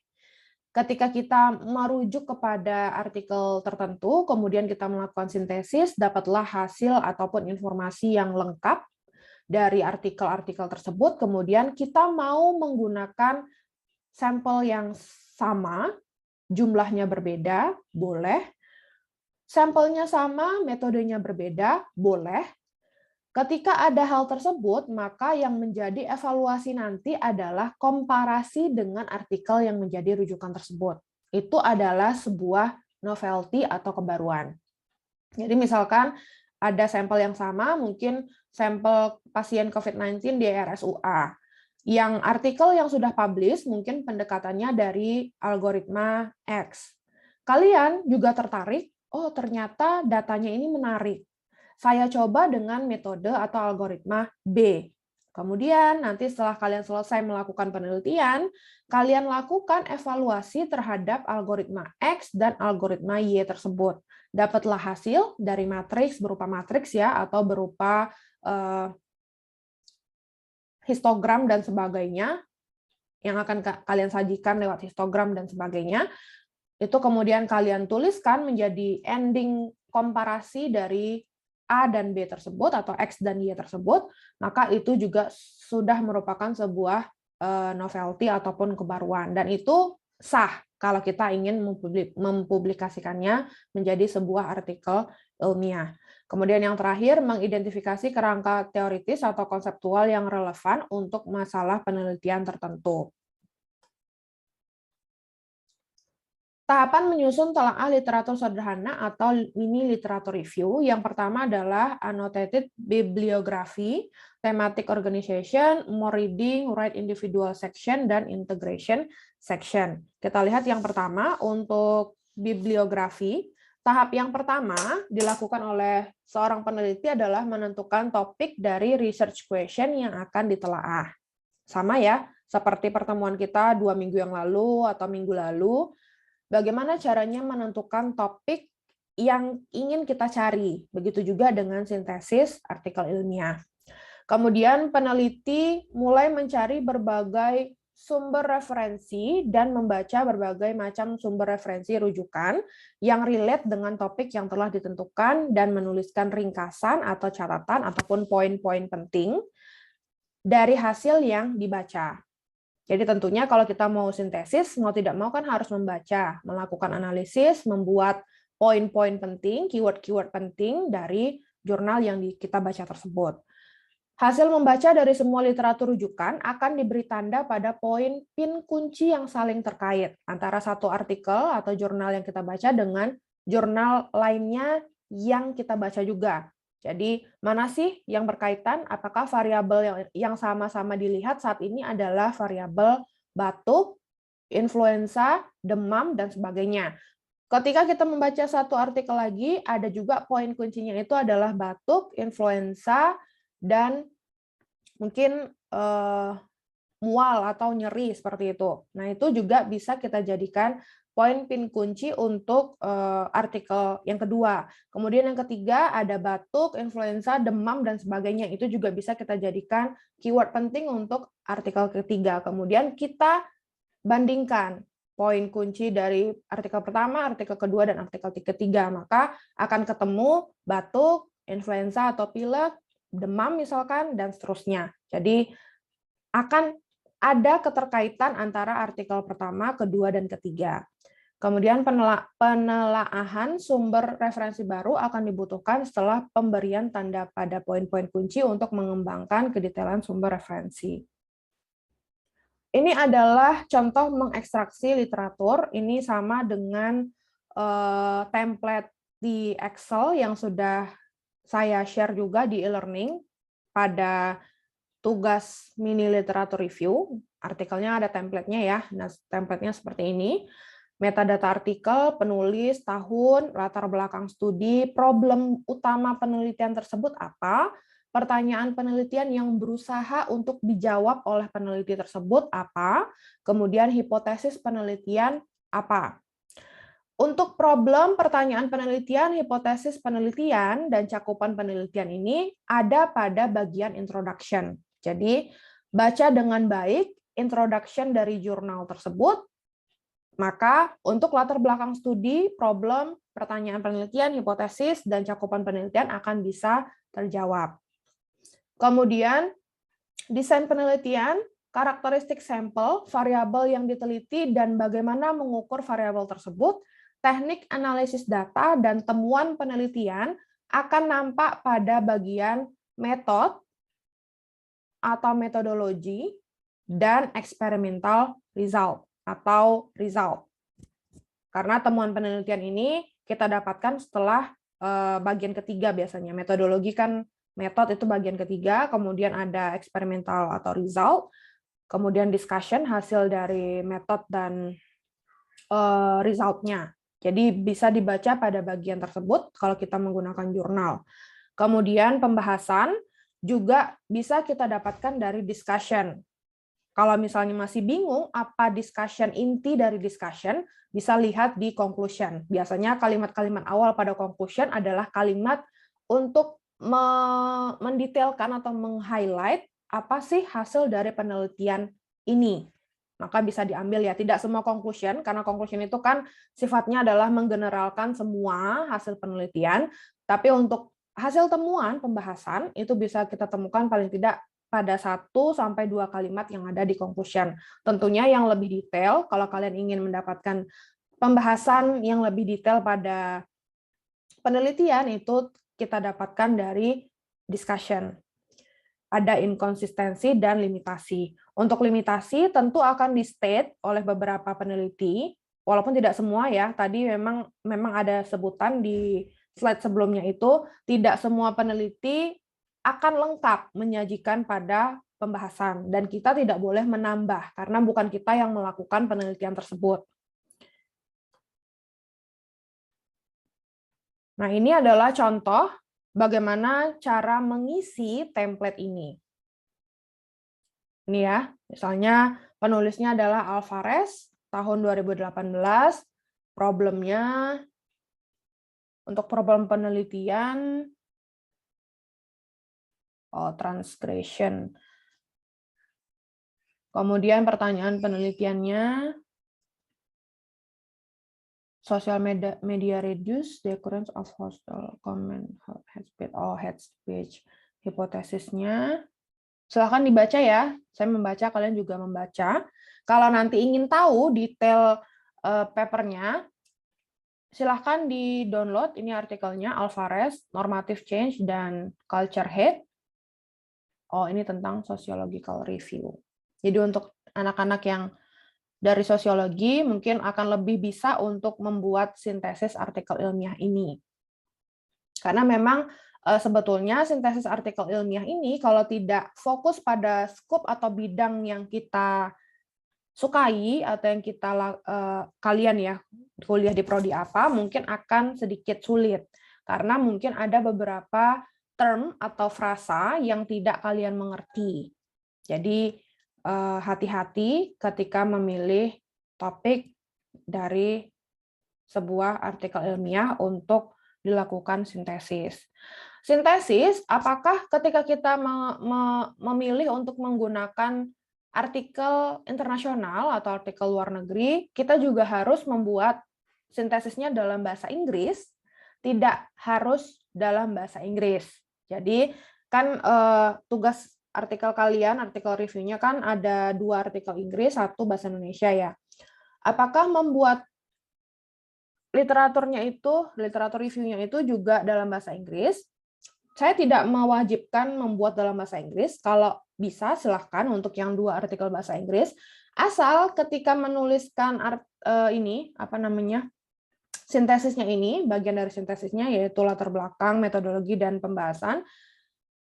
Speaker 1: ketika kita merujuk kepada artikel tertentu, kemudian kita melakukan sintesis, dapatlah hasil ataupun informasi yang lengkap dari artikel-artikel tersebut, kemudian kita mau menggunakan sampel yang sama, jumlahnya berbeda, boleh. Sampelnya sama, metodenya berbeda, boleh. Ketika ada hal tersebut, maka yang menjadi evaluasi nanti adalah komparasi dengan artikel yang menjadi rujukan tersebut. Itu adalah sebuah novelty atau kebaruan. Jadi misalkan ada sampel yang sama, mungkin sampel pasien COVID-19 di RSUA. Yang artikel yang sudah publish mungkin pendekatannya dari algoritma X. Kalian juga tertarik, oh ternyata datanya ini menarik. Saya coba dengan metode atau algoritma B. Kemudian nanti setelah kalian selesai melakukan penelitian, kalian lakukan evaluasi terhadap algoritma X dan algoritma Y tersebut. Dapatlah hasil dari matriks berupa matriks ya, atau berupa histogram dan sebagainya, yang akan kalian sajikan lewat histogram dan sebagainya. Itu kemudian kalian tuliskan menjadi ending komparasi dari A dan B tersebut, atau X dan Y tersebut, maka itu juga sudah merupakan sebuah novelty ataupun kebaruan. Dan itu sah kalau kita ingin mempublikasikannya menjadi sebuah artikel ilmiah. Kemudian yang terakhir, mengidentifikasi kerangka teoritis atau konseptual yang relevan untuk masalah penelitian tertentu. Tahapan menyusun telaah literatur sederhana atau mini literatur review. Yang pertama adalah annotated bibliography, thematic organization, more reading, write individual section, dan integration section. Kita lihat yang pertama untuk bibliografi. Tahap yang pertama dilakukan oleh seorang peneliti adalah menentukan topik dari research question yang akan ditelaah. Sama ya, seperti pertemuan kita 2 minggu yang lalu atau minggu lalu. Bagaimana caranya menentukan topik yang ingin kita cari. Begitu juga dengan sintesis artikel ilmiah. Kemudian peneliti mulai mencari berbagai sumber referensi dan membaca berbagai macam sumber referensi rujukan yang relate dengan topik yang telah ditentukan dan menuliskan ringkasan atau catatan ataupun poin-poin penting dari hasil yang dibaca. Jadi tentunya kalau kita mau sintesis, mau tidak mau kan harus membaca, melakukan analisis, membuat poin-poin penting, keyword-keyword penting dari jurnal yang kita baca tersebut. Hasil membaca dari semua literatur rujukan akan diberi tanda pada poin pin kunci yang saling terkait antara satu artikel atau jurnal yang kita baca dengan jurnal lainnya yang kita baca juga. Jadi, mana sih yang berkaitan? Apakah variabel yang sama-sama dilihat saat ini adalah variabel batuk, influenza, demam, dan sebagainya. Ketika kita membaca satu artikel lagi, ada juga poin kuncinya itu adalah batuk, influenza, dan mungkin mual atau nyeri seperti itu. Nah, itu juga bisa kita jadikan poin pin kunci untuk artikel yang kedua. Kemudian yang ketiga ada batuk, influenza, demam, dan sebagainya. Itu juga bisa kita jadikan keyword penting untuk artikel ketiga. Kemudian kita bandingkan poin kunci dari artikel pertama, artikel kedua, dan artikel ketiga. Maka akan ketemu batuk, influenza atau pilek, demam misalkan, dan seterusnya. Jadi akan ada keterkaitan antara artikel pertama, kedua, dan ketiga. Kemudian penelaahan sumber referensi baru akan dibutuhkan setelah pemberian tanda pada poin-poin kunci untuk mengembangkan kedetailan sumber referensi. Ini adalah contoh mengekstraksi literatur. Ini sama dengan template di Excel yang sudah saya share juga di e-learning pada tugas mini literatur review. Artikelnya ada template-nya ya. Nah, template-nya seperti ini. Metadata artikel, penulis, tahun, latar belakang studi, problem utama penelitian tersebut apa, pertanyaan penelitian yang berusaha untuk dijawab oleh peneliti tersebut apa, kemudian hipotesis penelitian apa. Untuk problem, pertanyaan penelitian, hipotesis penelitian, dan cakupan penelitian ini ada pada bagian introduction. Jadi, baca dengan baik introduction dari jurnal tersebut, maka untuk latar belakang studi, problem, pertanyaan penelitian, hipotesis, dan cakupan penelitian akan bisa terjawab. Kemudian desain penelitian, karakteristik sampel, variabel yang diteliti, dan bagaimana mengukur variabel tersebut, teknik analisis data, dan temuan penelitian akan nampak pada bagian metode atau metodologi dan experimental result atau result. Karena temuan penelitian ini kita dapatkan setelah bagian ketiga biasanya. Metodologi kan metode itu bagian ketiga, kemudian ada experimental atau result, kemudian discussion hasil dari metode dan result-nya. Jadi bisa dibaca pada bagian tersebut kalau kita menggunakan jurnal. Kemudian pembahasan juga bisa kita dapatkan dari discussion. Kalau misalnya masih bingung apa discussion, inti dari discussion, bisa lihat di conclusion. Biasanya kalimat-kalimat awal pada conclusion adalah kalimat untuk mendetailkan atau meng-highlight apa sih hasil dari penelitian ini. Maka bisa diambil ya, tidak semua conclusion, karena conclusion itu kan sifatnya adalah menggeneralkan semua hasil penelitian, tapi untuk hasil temuan pembahasan itu bisa kita temukan paling tidak pada 1-2 kalimat yang ada di conclusion. Tentunya yang lebih detail, kalau kalian ingin mendapatkan pembahasan yang lebih detail pada penelitian, itu kita dapatkan dari discussion. Ada inkonsistensi dan limitasi. Untuk limitasi tentu akan di-state oleh beberapa peneliti, walaupun tidak semua ya, tadi memang ada sebutan di slide sebelumnya itu, tidak semua peneliti akan lengkap menyajikan pada pembahasan, dan kita tidak boleh menambah, karena bukan kita yang melakukan penelitian tersebut. Nah, ini adalah contoh bagaimana cara mengisi template ini. Ini ya, misalnya penulisnya adalah Alvarez, tahun 2018, problemnya, untuk problem penelitian, transgression. Kemudian pertanyaan penelitiannya, social media reduce the occurrence of hostile comment, hate speech, hipotesisnya. Silahkan dibaca ya, saya membaca, kalian juga membaca. Kalau nanti ingin tahu detail papernya, silahkan di-download, ini artikelnya, Alvarez, Normative Change dan Culture Hate. Oh, ini tentang sociological review. Jadi untuk anak-anak yang dari sosiologi mungkin akan lebih bisa untuk membuat sintesis artikel ilmiah ini. Karena memang sebetulnya sintesis artikel ilmiah ini kalau tidak fokus pada skop atau bidang yang kita sukai atau yang kita kalian ya kuliah di prodi apa, mungkin akan sedikit sulit. Karena mungkin ada beberapa term atau frasa yang tidak kalian mengerti. Jadi hati-hati ketika memilih topik dari sebuah artikel ilmiah untuk dilakukan sintesis. Sintesis, apakah ketika kita memilih untuk menggunakan artikel internasional atau artikel luar negeri, kita juga harus membuat sintesisnya dalam bahasa Inggris, tidak harus dalam bahasa Inggris. Jadi kan tugas artikel kalian, artikel reviewnya kan ada 2 artikel Inggris, 1 bahasa Indonesia ya. Apakah membuat literatur reviewnya itu juga dalam bahasa Inggris? Saya tidak mewajibkan membuat dalam bahasa Inggris. Kalau bisa silahkan untuk yang 2 artikel bahasa Inggris. Asal ketika menuliskan sintesisnya ini, bagian dari sintesisnya yaitu latar belakang, metodologi dan pembahasan,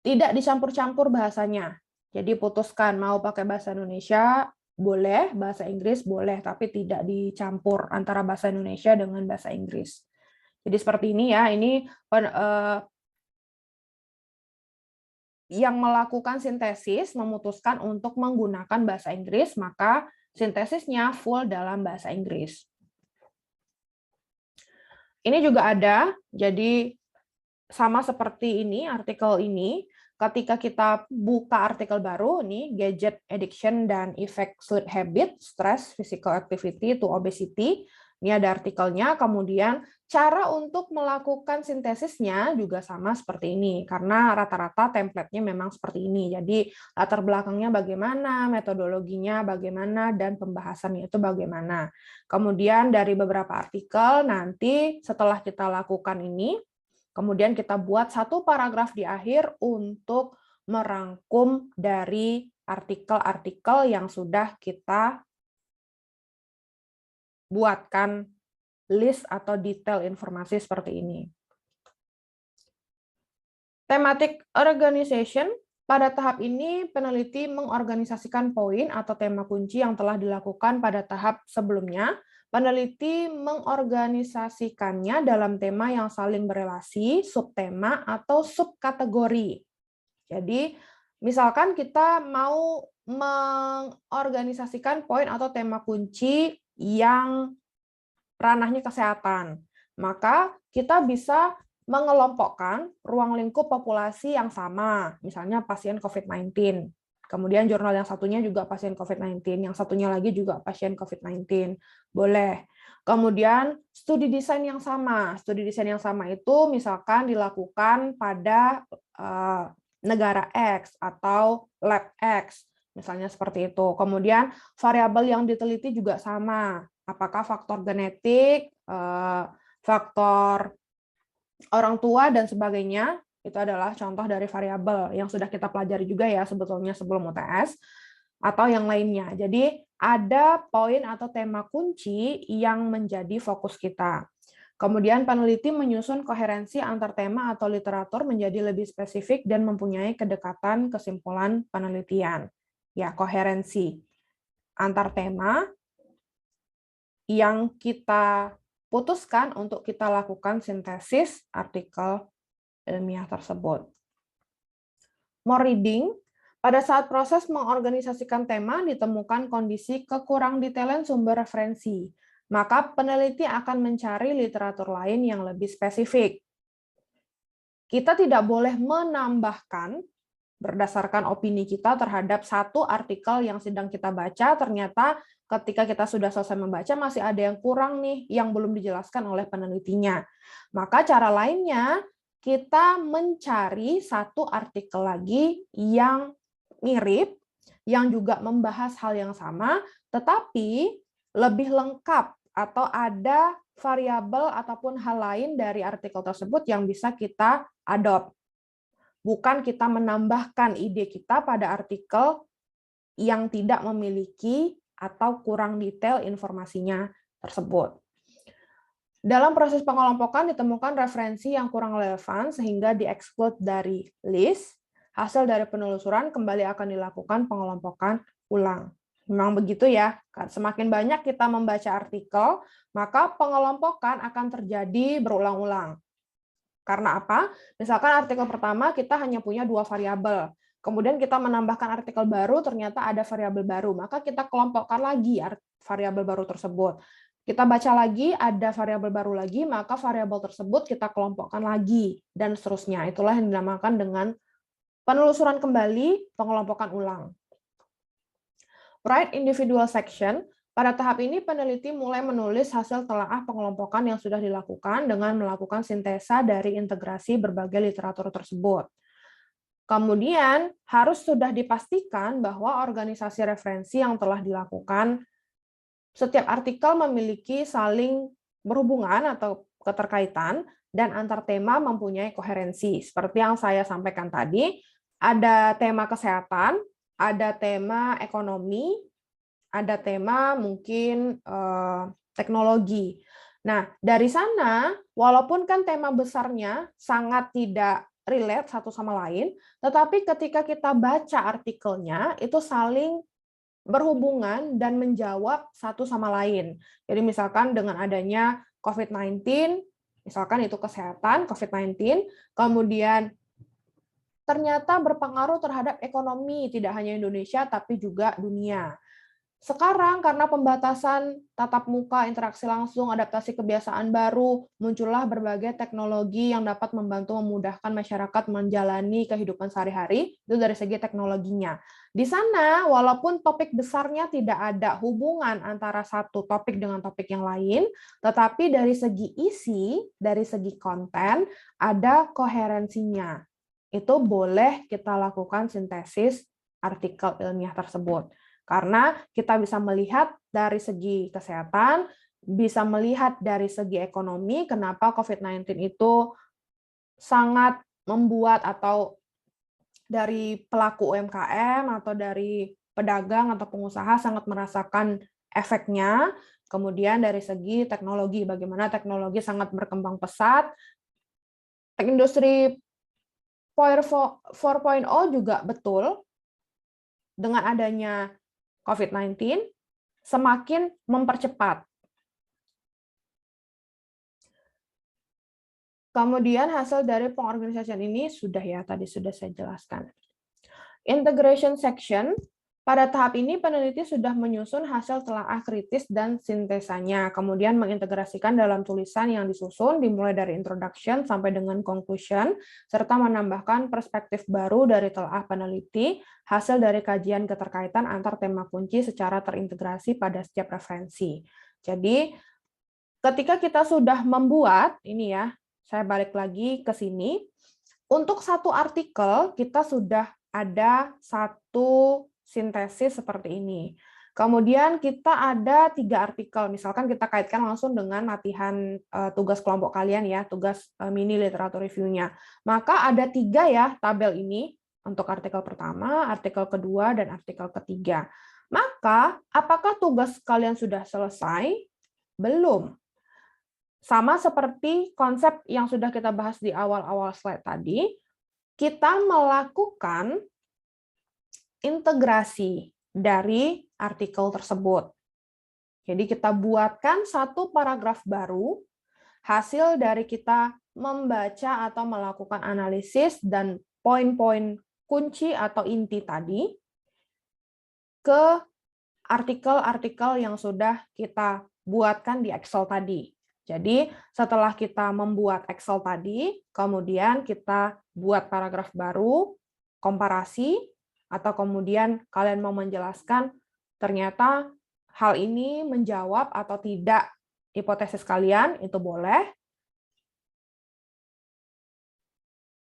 Speaker 1: tidak dicampur-campur bahasanya. Jadi putuskan mau pakai bahasa Indonesia boleh, bahasa Inggris boleh, tapi tidak dicampur antara bahasa Indonesia dengan bahasa Inggris. Jadi seperti ini ya, ini yang melakukan sintesis memutuskan untuk menggunakan bahasa Inggris, maka sintesisnya full dalam bahasa Inggris. Ini juga ada, jadi sama seperti ini, artikel ini, ketika kita buka artikel baru, nih, gadget addiction dan effect sleep habit, stress, physical activity to obesity, Ini ada artikelnya, kemudian cara untuk melakukan sintesisnya juga sama seperti ini, karena rata-rata template-nya memang seperti ini. Jadi latar belakangnya bagaimana, metodologinya bagaimana, dan pembahasannya itu bagaimana. Kemudian dari beberapa artikel, nanti setelah kita lakukan ini, kemudian kita buat satu paragraf di akhir untuk merangkum dari artikel-artikel yang sudah kita buatkan list atau detail informasi seperti ini. Thematic organization, pada tahap ini peneliti mengorganisasikan poin atau tema kunci yang telah dilakukan pada tahap sebelumnya. Peneliti mengorganisasikannya dalam tema yang saling berelasi, subtema, atau subkategori. Jadi, misalkan kita mau mengorganisasikan poin atau tema kunci yang ranahnya kesehatan, maka kita bisa mengelompokkan ruang lingkup populasi yang sama, misalnya pasien COVID-19. Kemudian jurnal yang satunya juga pasien COVID-19, yang satunya lagi juga pasien COVID-19. Boleh. Kemudian studi desain yang sama. Studi desain yang sama itu misalkan dilakukan pada negara X atau lab X, misalnya seperti itu. Kemudian variabel yang diteliti juga sama. Apakah faktor genetik, faktor orang tua, dan sebagainya, itu adalah contoh dari variabel yang sudah kita pelajari juga ya sebetulnya sebelum UTS, atau yang lainnya. Jadi ada poin atau tema kunci yang menjadi fokus kita. Kemudian peneliti menyusun koherensi antar tema atau literatur menjadi lebih spesifik dan mempunyai kedekatan kesimpulan penelitian. Ya, koherensi antar tema yang kita putuskan untuk kita lakukan sintesis artikel ilmiah tersebut. More reading, pada saat proses mengorganisasikan tema ditemukan kondisi kekurang detailan sumber referensi, maka peneliti akan mencari literatur lain yang lebih spesifik. Kita tidak boleh menambahkan berdasarkan opini kita terhadap satu artikel yang sedang kita baca, ternyata ketika kita sudah selesai membaca masih ada yang kurang nih, yang belum dijelaskan oleh penelitinya. Maka cara lainnya, kita mencari satu artikel lagi yang mirip, yang juga membahas hal yang sama, tetapi lebih lengkap atau ada variabel ataupun hal lain dari artikel tersebut yang bisa kita adopt. Bukan kita menambahkan ide kita pada artikel yang tidak memiliki atau kurang detail informasinya tersebut. Dalam proses pengelompokan ditemukan referensi yang kurang relevan sehingga di-exclude dari list. Hasil dari penelusuran kembali akan dilakukan pengelompokan ulang. Memang begitu ya, semakin banyak kita membaca artikel, maka pengelompokan akan terjadi berulang-ulang. Karena apa? Misalkan artikel pertama kita hanya punya 2 variabel, kemudian kita menambahkan artikel baru, ternyata ada variabel baru, maka kita kelompokkan lagi variabel baru tersebut. Kita baca lagi, ada variabel baru lagi, maka variabel tersebut kita kelompokkan lagi, dan seterusnya. Itulah yang dinamakan dengan penelusuran kembali, pengelompokan ulang. Write individual section. Pada tahap ini, peneliti mulai menulis hasil telaah pengelompokan yang sudah dilakukan dengan melakukan sintesa dari integrasi berbagai literatur tersebut. Kemudian, harus sudah dipastikan bahwa organisasi referensi yang telah dilakukan, setiap artikel memiliki saling berhubungan atau keterkaitan, dan antar tema mempunyai koherensi. Seperti yang saya sampaikan tadi, ada tema kesehatan, ada tema ekonomi, ada tema mungkin teknologi. Nah, dari sana, walaupun kan tema besarnya sangat tidak relate satu sama lain, tetapi ketika kita baca artikelnya, itu saling berhubungan dan menjawab satu sama lain. Jadi misalkan dengan adanya COVID-19, misalkan itu kesehatan, COVID-19, kemudian ternyata berpengaruh terhadap ekonomi, tidak hanya Indonesia, tapi juga dunia. Sekarang karena pembatasan tatap muka, interaksi langsung, adaptasi kebiasaan baru, muncullah berbagai teknologi yang dapat membantu memudahkan masyarakat menjalani kehidupan sehari-hari, itu dari segi teknologinya. Di sana, walaupun topik besarnya tidak ada hubungan antara satu topik dengan topik yang lain, tetapi dari segi isi, dari segi konten, ada koherensinya. Itu boleh kita lakukan sintesis artikel ilmiah tersebut. Karena kita bisa melihat dari segi kesehatan, bisa melihat dari segi ekonomi, kenapa COVID-19 itu sangat membuat atau dari pelaku UMKM atau dari pedagang atau pengusaha sangat merasakan efeknya. Kemudian dari segi teknologi, bagaimana teknologi sangat berkembang pesat. Industri 4.0 juga betul, dengan adanya COVID-19 semakin mempercepat. Kemudian hasil dari pengorganisasian ini tadi sudah saya jelaskan. Integration section, pada tahap ini peneliti sudah menyusun hasil telaah kritis dan sintesanya, kemudian mengintegrasikan dalam tulisan yang disusun dimulai dari introduction sampai dengan conclusion, serta menambahkan perspektif baru dari telaah peneliti, hasil dari kajian keterkaitan antar tema kunci secara terintegrasi pada setiap referensi. Jadi, ketika kita sudah membuat, ini ya, saya balik lagi ke sini, untuk satu artikel kita sudah ada satu sintesis seperti ini. Kemudian kita ada 3 artikel, misalkan kita kaitkan langsung dengan latihan tugas kelompok kalian ya, tugas mini literatur review-nya. Maka ada 3 ya tabel ini untuk artikel pertama, artikel kedua, dan artikel ketiga. Maka apakah tugas kalian sudah selesai? Belum. Sama seperti konsep yang sudah kita bahas di awal-awal slide tadi, kita melakukan integrasi dari artikel tersebut. Jadi kita buatkan satu paragraf baru, hasil dari kita membaca atau melakukan analisis dan poin-poin kunci atau inti tadi ke artikel-artikel yang sudah kita buatkan di Excel tadi. Jadi setelah kita membuat Excel tadi, kemudian kita buat paragraf baru, komparasi, atau kemudian kalian mau menjelaskan ternyata hal ini menjawab atau tidak hipotesis kalian, itu boleh.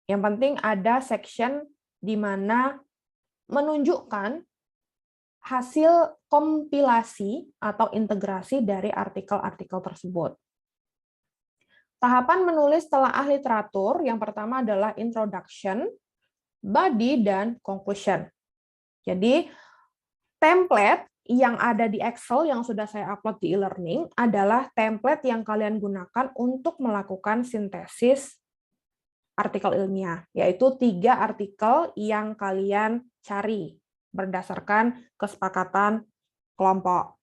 Speaker 1: Yang penting ada section di mana menunjukkan hasil kompilasi atau integrasi dari artikel-artikel tersebut. Tahapan menulis telaah literatur yang pertama adalah introduction, body, dan conclusion. Jadi, template yang ada di Excel yang sudah saya upload di e-learning adalah template yang kalian gunakan untuk melakukan sintesis artikel ilmiah, yaitu 3 artikel yang kalian cari berdasarkan kesepakatan kelompok.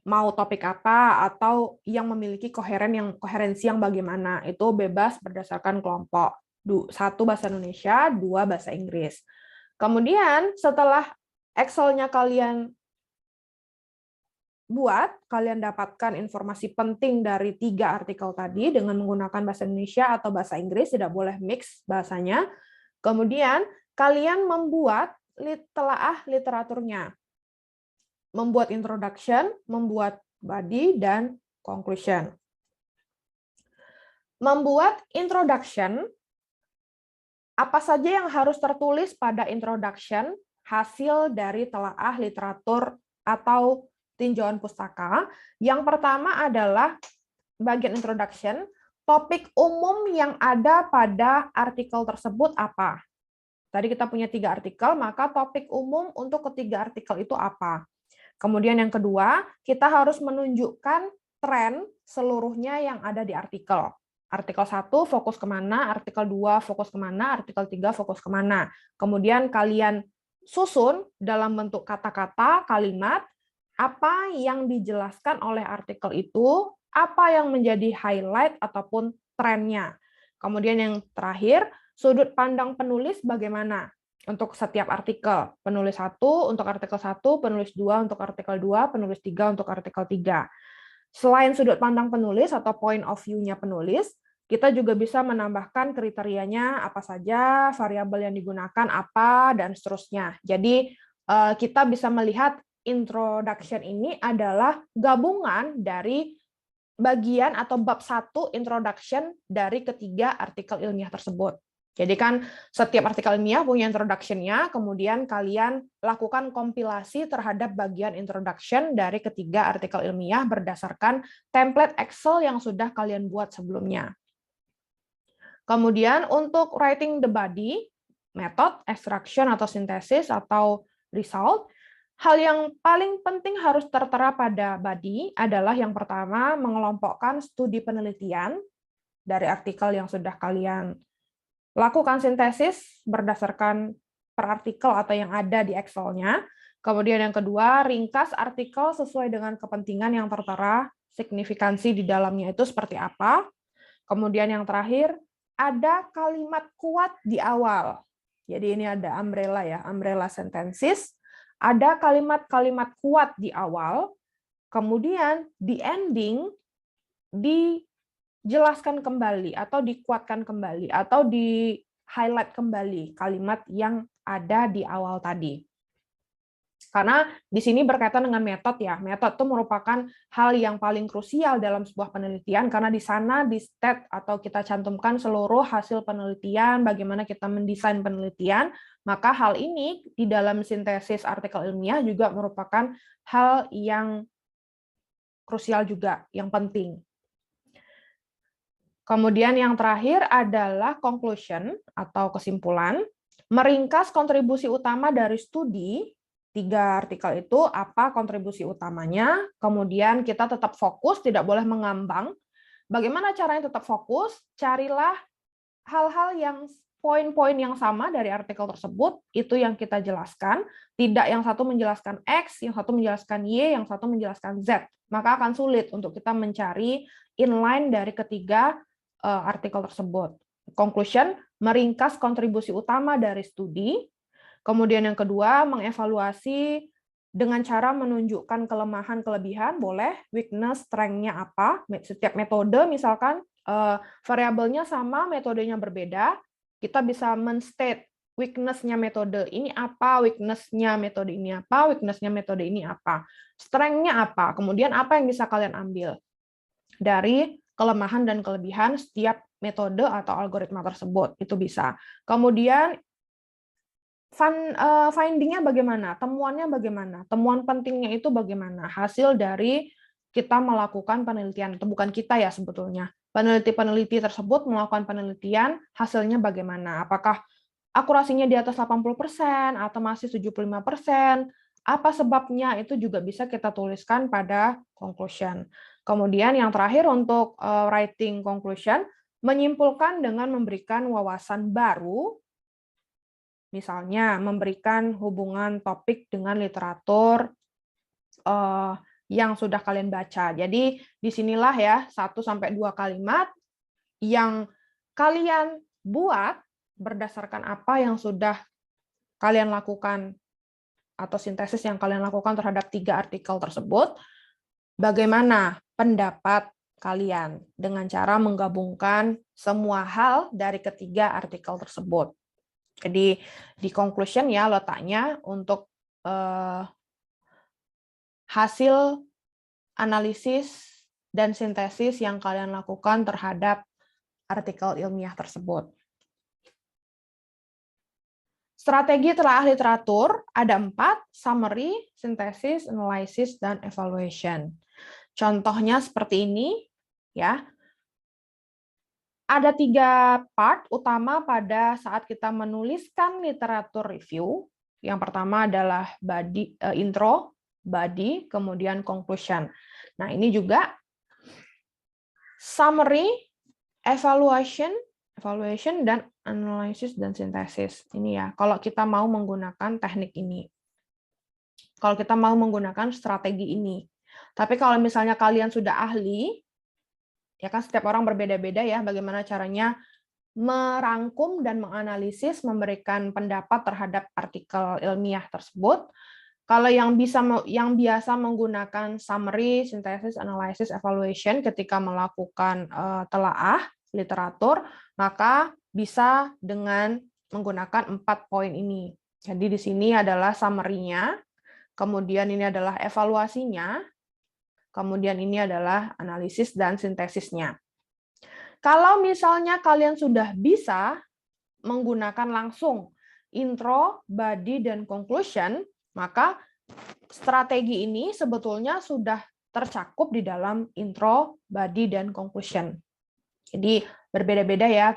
Speaker 1: Mau topik apa atau yang memiliki koherensi yang bagaimana, itu bebas berdasarkan kelompok. 1 bahasa Indonesia, 2 bahasa Inggris. Kemudian setelah Excel-nya kalian buat, kalian dapatkan informasi penting dari 3 artikel tadi dengan menggunakan bahasa Indonesia atau bahasa Inggris, tidak boleh mix bahasanya. Kemudian kalian membuat telaah literaturnya. Membuat introduction, membuat body, dan conclusion. Membuat introduction, apa saja yang harus tertulis pada introduction, hasil dari telaah literatur atau tinjauan pustaka. Yang pertama adalah bagian introduction, topik umum yang ada pada artikel tersebut apa. Tadi kita punya 3 artikel, maka topik umum untuk ketiga artikel itu apa. Kemudian yang kedua, kita harus menunjukkan tren seluruhnya yang ada di artikel. Artikel 1 fokus kemana, artikel 2 fokus kemana, artikel 3 fokus kemana. Kemudian kalian susun dalam bentuk kata-kata, kalimat, apa yang dijelaskan oleh artikel itu, apa yang menjadi highlight ataupun trennya. Kemudian yang terakhir, sudut pandang penulis bagaimana. untuk setiap artikel. Penulis 1 untuk artikel 1, penulis 2 untuk artikel 2, penulis 3 untuk artikel 3. Selain sudut pandang penulis atau point of view-nya penulis, kita juga bisa menambahkan kriterianya apa saja, variabel yang digunakan apa, dan seterusnya. Jadi kita bisa melihat introduction ini adalah gabungan dari bagian atau bab 1 introduction dari ketiga artikel ilmiah tersebut. Jadi kan setiap artikel ilmiah punya introduction-nya, kemudian kalian lakukan kompilasi terhadap bagian introduction dari ketiga artikel ilmiah berdasarkan template Excel yang sudah kalian buat sebelumnya. Kemudian untuk writing the body, method, extraction atau sintesis atau result, hal yang paling penting harus tertera pada body adalah yang pertama mengelompokkan studi penelitian dari artikel yang sudah kalian lakukan sintesis berdasarkan per artikel atau yang ada di Excel-nya. Kemudian yang kedua, ringkas artikel sesuai dengan kepentingan yang tertera, signifikansi di dalamnya itu seperti apa. Kemudian yang terakhir, ada kalimat kuat di awal. Jadi ini ada umbrella ya, umbrella sentences. Ada kalimat-kalimat kuat di awal, kemudian di ending dijelaskan kembali atau dikuatkan kembali atau di highlight kembali kalimat yang ada di awal tadi. Karena di sini berkaitan dengan metode ya. Metode itu merupakan hal yang paling krusial dalam sebuah penelitian karena di sana di state atau kita cantumkan seluruh hasil penelitian, bagaimana kita mendesain penelitian, maka hal ini di dalam sintesis artikel ilmiah juga merupakan hal yang krusial juga, yang penting. Kemudian yang terakhir adalah conclusion atau kesimpulan, meringkas kontribusi utama dari studi. 3 artikel itu apa kontribusi utamanya, kemudian kita tetap fokus, tidak boleh mengambang. Bagaimana caranya tetap fokus? Carilah hal-hal yang poin-poin yang sama dari artikel tersebut, itu yang kita jelaskan, tidak yang satu menjelaskan X, yang satu menjelaskan Y, yang satu menjelaskan Z. Maka akan sulit untuk kita mencari inline dari ketiga artikel tersebut. Conclusion, meringkas kontribusi utama dari studi. Kemudian yang kedua, mengevaluasi dengan cara menunjukkan kelemahan-kelebihan, boleh, weakness, strength-nya apa, setiap metode misalkan variabelnya sama, metodenya berbeda, kita bisa men-state weakness-nya metode ini apa, weakness-nya metode ini apa, weakness-nya metode ini apa, strength-nya apa, kemudian apa yang bisa kalian ambil dari kelemahan dan kelebihan setiap metode atau algoritma tersebut, itu bisa. Kemudian finding-nya bagaimana? Temuannya bagaimana? Temuan pentingnya itu bagaimana? Hasil dari kita melakukan penelitian, itu bukan kita ya sebetulnya. Peneliti-peneliti tersebut melakukan penelitian, hasilnya bagaimana? Apakah akurasinya di atas 80% atau masih 75%? Apa sebabnya? Itu juga bisa kita tuliskan pada conclusion. Kemudian yang terakhir untuk writing conclusion, menyimpulkan dengan memberikan wawasan baru. Misalnya, memberikan hubungan topik dengan literatur yang sudah kalian baca. Jadi, disinilah ya, 1-2 kalimat yang kalian buat berdasarkan apa yang sudah kalian lakukan atau sintesis yang kalian lakukan terhadap 3 artikel tersebut, bagaimana pendapat kalian dengan cara menggabungkan semua hal dari ketiga artikel tersebut. Jadi di conclusion ya letaknya untuk hasil analisis dan sintesis yang kalian lakukan terhadap artikel ilmiah tersebut. Strategi telaah literatur ada 4, summary, sintesis, analysis, dan evaluation. Contohnya seperti ini, ya. Ada 3 part utama pada saat kita menuliskan literatur review. Yang pertama adalah body, intro, body, kemudian conclusion. Nah, ini juga summary, evaluation, dan analysis dan sintesis. Ini ya, kalau kita mau menggunakan teknik ini. Kalau kita mau menggunakan strategi ini. Tapi kalau misalnya kalian sudah ahli, ya kan setiap orang berbeda-beda ya bagaimana caranya merangkum dan menganalisis, memberikan pendapat terhadap artikel ilmiah tersebut. Kalau yang biasa menggunakan summary, synthesis, analysis, evaluation ketika melakukan telaah literatur, maka bisa dengan menggunakan 4 poin ini. Jadi di sini adalah summary-nya, kemudian ini adalah evaluasinya, kemudian ini adalah analisis dan sintesisnya. Kalau misalnya kalian sudah bisa menggunakan langsung intro, body, dan conclusion, maka strategi ini sebetulnya sudah tercakup di dalam intro, body, dan conclusion. Jadi berbeda-beda ya,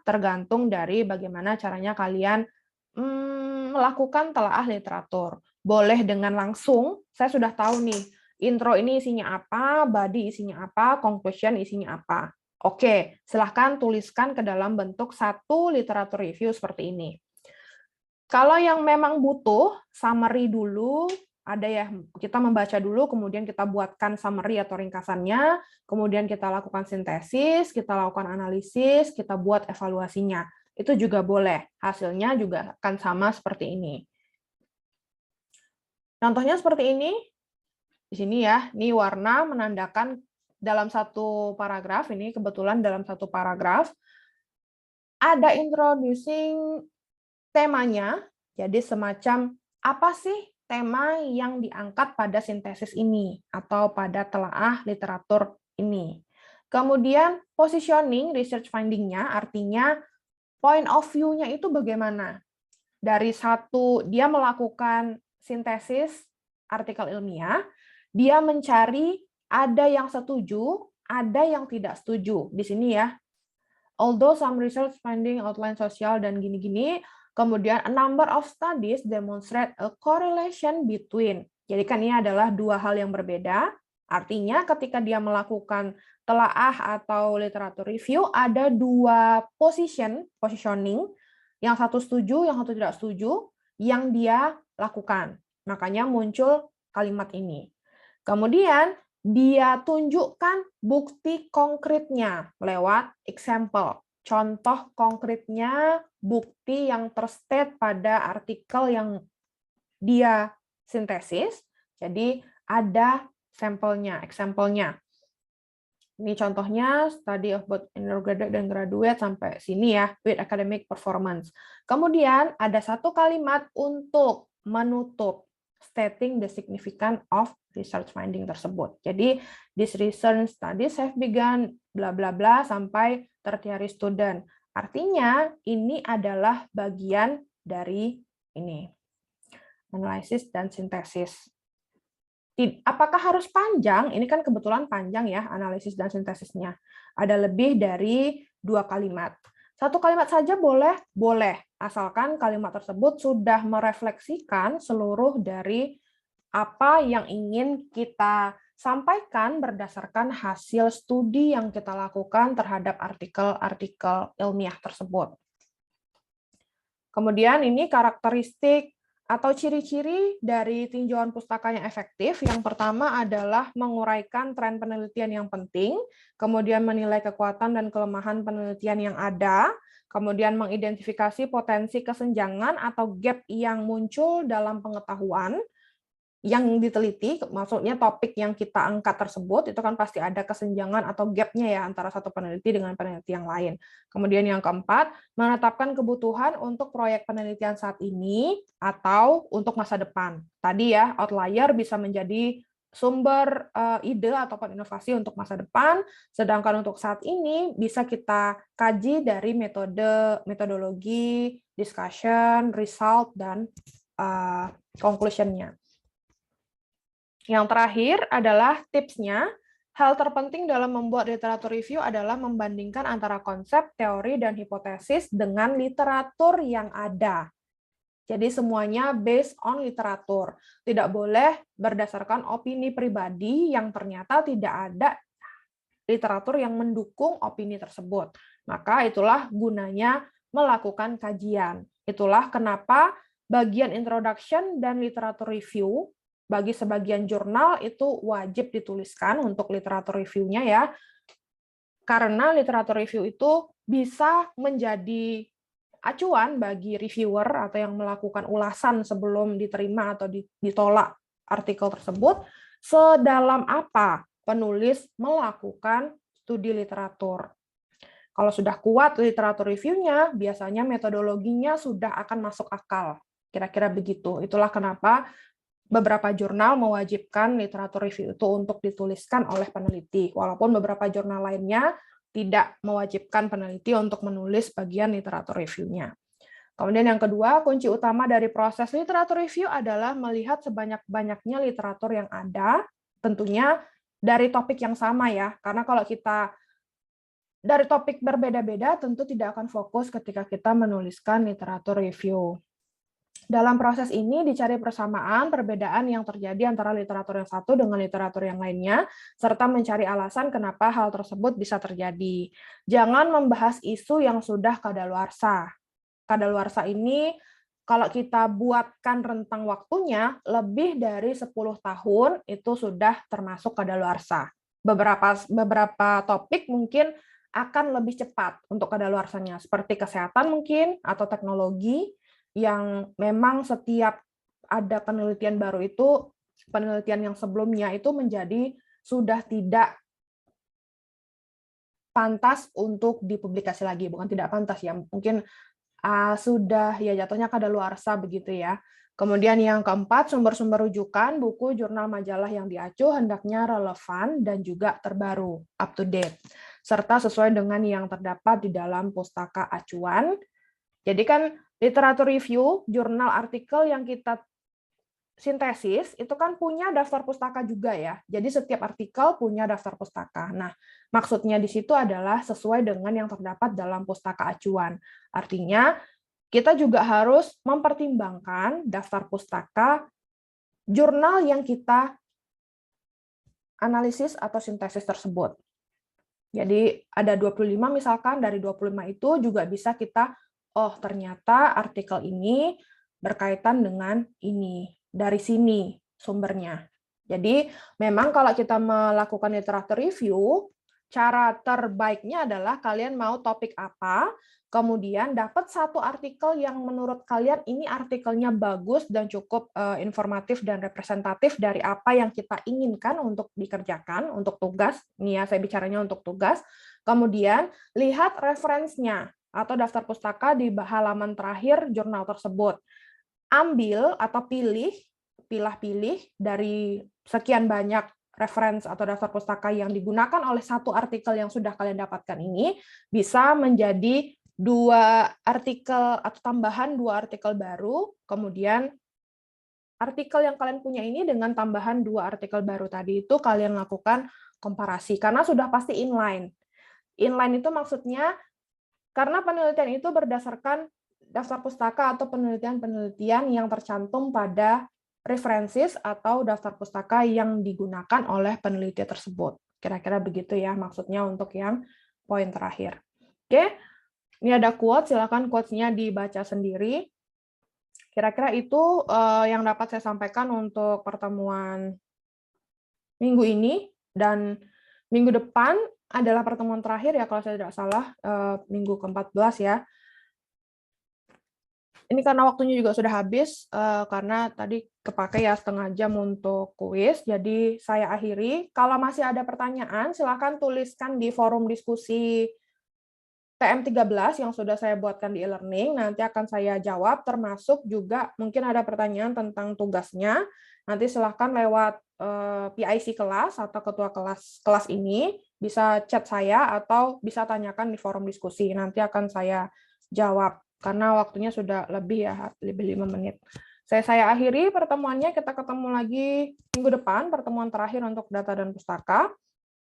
Speaker 1: tergantung dari bagaimana caranya kalian melakukan telaah literatur. Boleh dengan langsung, saya sudah tahu nih, intro ini isinya apa, body isinya apa, conclusion isinya apa. Oke, silahkan tuliskan ke dalam bentuk satu literatur review seperti ini. Kalau yang memang butuh summary dulu, ada ya, kita membaca dulu, kemudian kita buatkan summary atau ringkasannya, kemudian kita lakukan sintesis, kita lakukan analisis, kita buat evaluasinya. Itu juga boleh, hasilnya juga akan sama seperti ini. Contohnya seperti ini, di sini ya, ini warna menandakan dalam satu paragraf, ini kebetulan dalam satu paragraf, ada introducing temanya, jadi semacam apa sih tema yang diangkat pada sintesis ini atau pada telaah literatur ini. Kemudian positioning, research finding-nya, artinya point of view-nya itu bagaimana. Dari satu, dia melakukan sintesis artikel ilmiah, dia mencari ada yang setuju, ada yang tidak setuju. Di sini ya, although some research finding outline sosial dan gini-gini, kemudian a number of studies demonstrate a correlation between. Jadi kan ini adalah dua hal yang berbeda. Artinya ketika dia melakukan telaah atau literatur review, ada dua positioning, yang satu setuju, yang satu tidak setuju, yang dia lakukan. Makanya muncul kalimat ini. Kemudian dia tunjukkan bukti konkretnya lewat example. Contoh konkretnya, bukti yang terstate pada artikel yang dia sintesis. Jadi ada sampelnya, example-nya. Ini contohnya study of both undergraduate dan graduate sampai sini ya, with academic performance. Kemudian ada satu kalimat untuk menutup stating the significance of research finding tersebut. Jadi this research studies have begun bla bla bla sampai tertiary student. Artinya ini adalah bagian dari ini analisis dan sintesis. Apakah harus panjang? Ini kan kebetulan panjang ya analisis dan sintesisnya. Ada lebih dari 2 kalimat. 1 kalimat saja boleh? Boleh. Asalkan kalimat tersebut sudah merefleksikan seluruh dari apa yang ingin kita sampaikan berdasarkan hasil studi yang kita lakukan terhadap artikel-artikel ilmiah tersebut. Kemudian ini karakteristik atau ciri-ciri dari tinjauan pustaka yang efektif. Yang pertama adalah menguraikan tren penelitian yang penting, kemudian menilai kekuatan dan kelemahan penelitian yang ada, kemudian mengidentifikasi potensi kesenjangan atau gap yang muncul dalam pengetahuan yang diteliti, maksudnya topik yang kita angkat tersebut, itu kan pasti ada kesenjangan atau gap-nya ya antara satu peneliti dengan peneliti yang lain. Kemudian yang keempat, menetapkan kebutuhan untuk proyek penelitian saat ini atau untuk masa depan. Tadi ya, outlier bisa menjadi sumber ide ataupun inovasi untuk masa depan, sedangkan untuk saat ini bisa kita kaji dari metodologi, discussion, result, dan conclusion-nya. Yang terakhir adalah tipsnya. Hal terpenting dalam membuat literatur review adalah membandingkan antara konsep, teori, dan hipotesis dengan literatur yang ada. Jadi semuanya based on literatur. Tidak boleh berdasarkan opini pribadi yang ternyata tidak ada literatur yang mendukung opini tersebut. Maka itulah gunanya melakukan kajian. Itulah kenapa bagian introduction dan literatur review bagi sebagian jurnal itu wajib dituliskan untuk literatur review-nya ya. Karena literatur review itu bisa menjadi acuan bagi reviewer atau yang melakukan ulasan sebelum diterima atau ditolak artikel tersebut, sedalam apa penulis melakukan studi literatur. Kalau sudah kuat literatur reviewnya, biasanya metodologinya sudah akan masuk akal. Kira-kira begitu. Itulah kenapa beberapa jurnal mewajibkan literatur review itu untuk dituliskan oleh peneliti, walaupun beberapa jurnal lainnya tidak mewajibkan peneliti untuk menulis bagian literatur review-nya. Kemudian yang kedua, kunci utama dari proses literatur review adalah melihat sebanyak-banyaknya literatur yang ada, tentunya dari topik yang sama ya, karena kalau kita dari topik berbeda-beda tentu tidak akan fokus ketika kita menuliskan literatur review. Dalam proses ini dicari persamaan, perbedaan yang terjadi antara literatur yang satu dengan literatur yang lainnya, serta mencari alasan kenapa hal tersebut bisa terjadi. Jangan membahas isu yang sudah kadaluarsa. Kadaluarsa ini kalau kita buatkan rentang waktunya lebih dari 10 tahun itu sudah termasuk kadaluarsa. Beberapa topik mungkin akan lebih cepat untuk kadaluarsanya, seperti kesehatan mungkin atau teknologi yang memang setiap ada penelitian baru itu, penelitian yang sebelumnya itu menjadi sudah tidak pantas untuk dipublikasi lagi, bukan tidak pantas ya, mungkin sudah ya jatuhnya kadaluarsa begitu ya. Kemudian yang keempat, sumber-sumber rujukan, buku, jurnal, majalah yang diacu hendaknya relevan dan juga terbaru, up to date, serta sesuai dengan yang terdapat di dalam pustaka acuan. Jadi kan literatur review, jurnal artikel yang kita sintesis itu kan punya daftar pustaka juga ya. Jadi setiap artikel punya daftar pustaka. Nah, maksudnya di situ adalah sesuai dengan yang terdapat dalam pustaka acuan. Artinya kita juga harus mempertimbangkan daftar pustaka jurnal yang kita analisis atau sintesis tersebut. Jadi ada 25 misalkan, dari 25 itu juga bisa kita, oh ternyata artikel ini berkaitan dengan ini, dari sini sumbernya. Jadi memang kalau kita melakukan literatur review, cara terbaiknya adalah kalian mau topik apa, kemudian dapat satu artikel yang menurut kalian ini artikelnya bagus dan cukup informatif dan representatif dari apa yang kita inginkan untuk dikerjakan, untuk tugas. Ini ya, saya bicaranya untuk tugas. Kemudian lihat referensinya atau daftar pustaka di halaman terakhir jurnal tersebut. Ambil atau pilih dari sekian banyak referensi atau daftar pustaka yang digunakan oleh satu artikel yang sudah kalian dapatkan ini, bisa menjadi 2 artikel atau tambahan 2 artikel baru, kemudian artikel yang kalian punya ini dengan tambahan 2 artikel baru tadi itu kalian lakukan komparasi, karena sudah pasti inline. Inline itu maksudnya karena penelitian itu berdasarkan daftar pustaka atau penelitian-penelitian yang tercantum pada referensis atau daftar pustaka yang digunakan oleh peneliti tersebut. Kira-kira begitu ya maksudnya untuk yang poin terakhir. Oke, ini ada quote, silakan quotes-nya dibaca sendiri. Kira-kira itu yang dapat saya sampaikan untuk pertemuan minggu ini, dan minggu depan adalah pertemuan terakhir ya kalau saya tidak salah, minggu ke-14 ya. Ini karena waktunya juga sudah habis, karena tadi kepakai ya setengah jam untuk kuis, jadi saya akhiri. Kalau masih ada pertanyaan, silakan tuliskan di forum diskusi TM13 yang sudah saya buatkan di e-learning, nanti akan saya jawab, termasuk juga mungkin ada pertanyaan tentang tugasnya, nanti silakan lewat PIC kelas atau ketua kelas ini, bisa chat saya atau bisa tanyakan di forum diskusi, nanti akan saya jawab. Karena waktunya sudah lebih ya, lebih 5 menit. Saya akhiri pertemuannya, kita ketemu lagi minggu depan, pertemuan terakhir untuk data dan pustaka.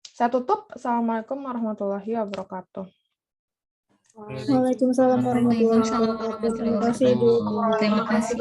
Speaker 1: Saya tutup. Assalamualaikum warahmatullahi wabarakatuh.
Speaker 2: Waalaikumsalam warahmatullahi wabarakatuh. Terima kasih, Bu.
Speaker 3: Terima kasih.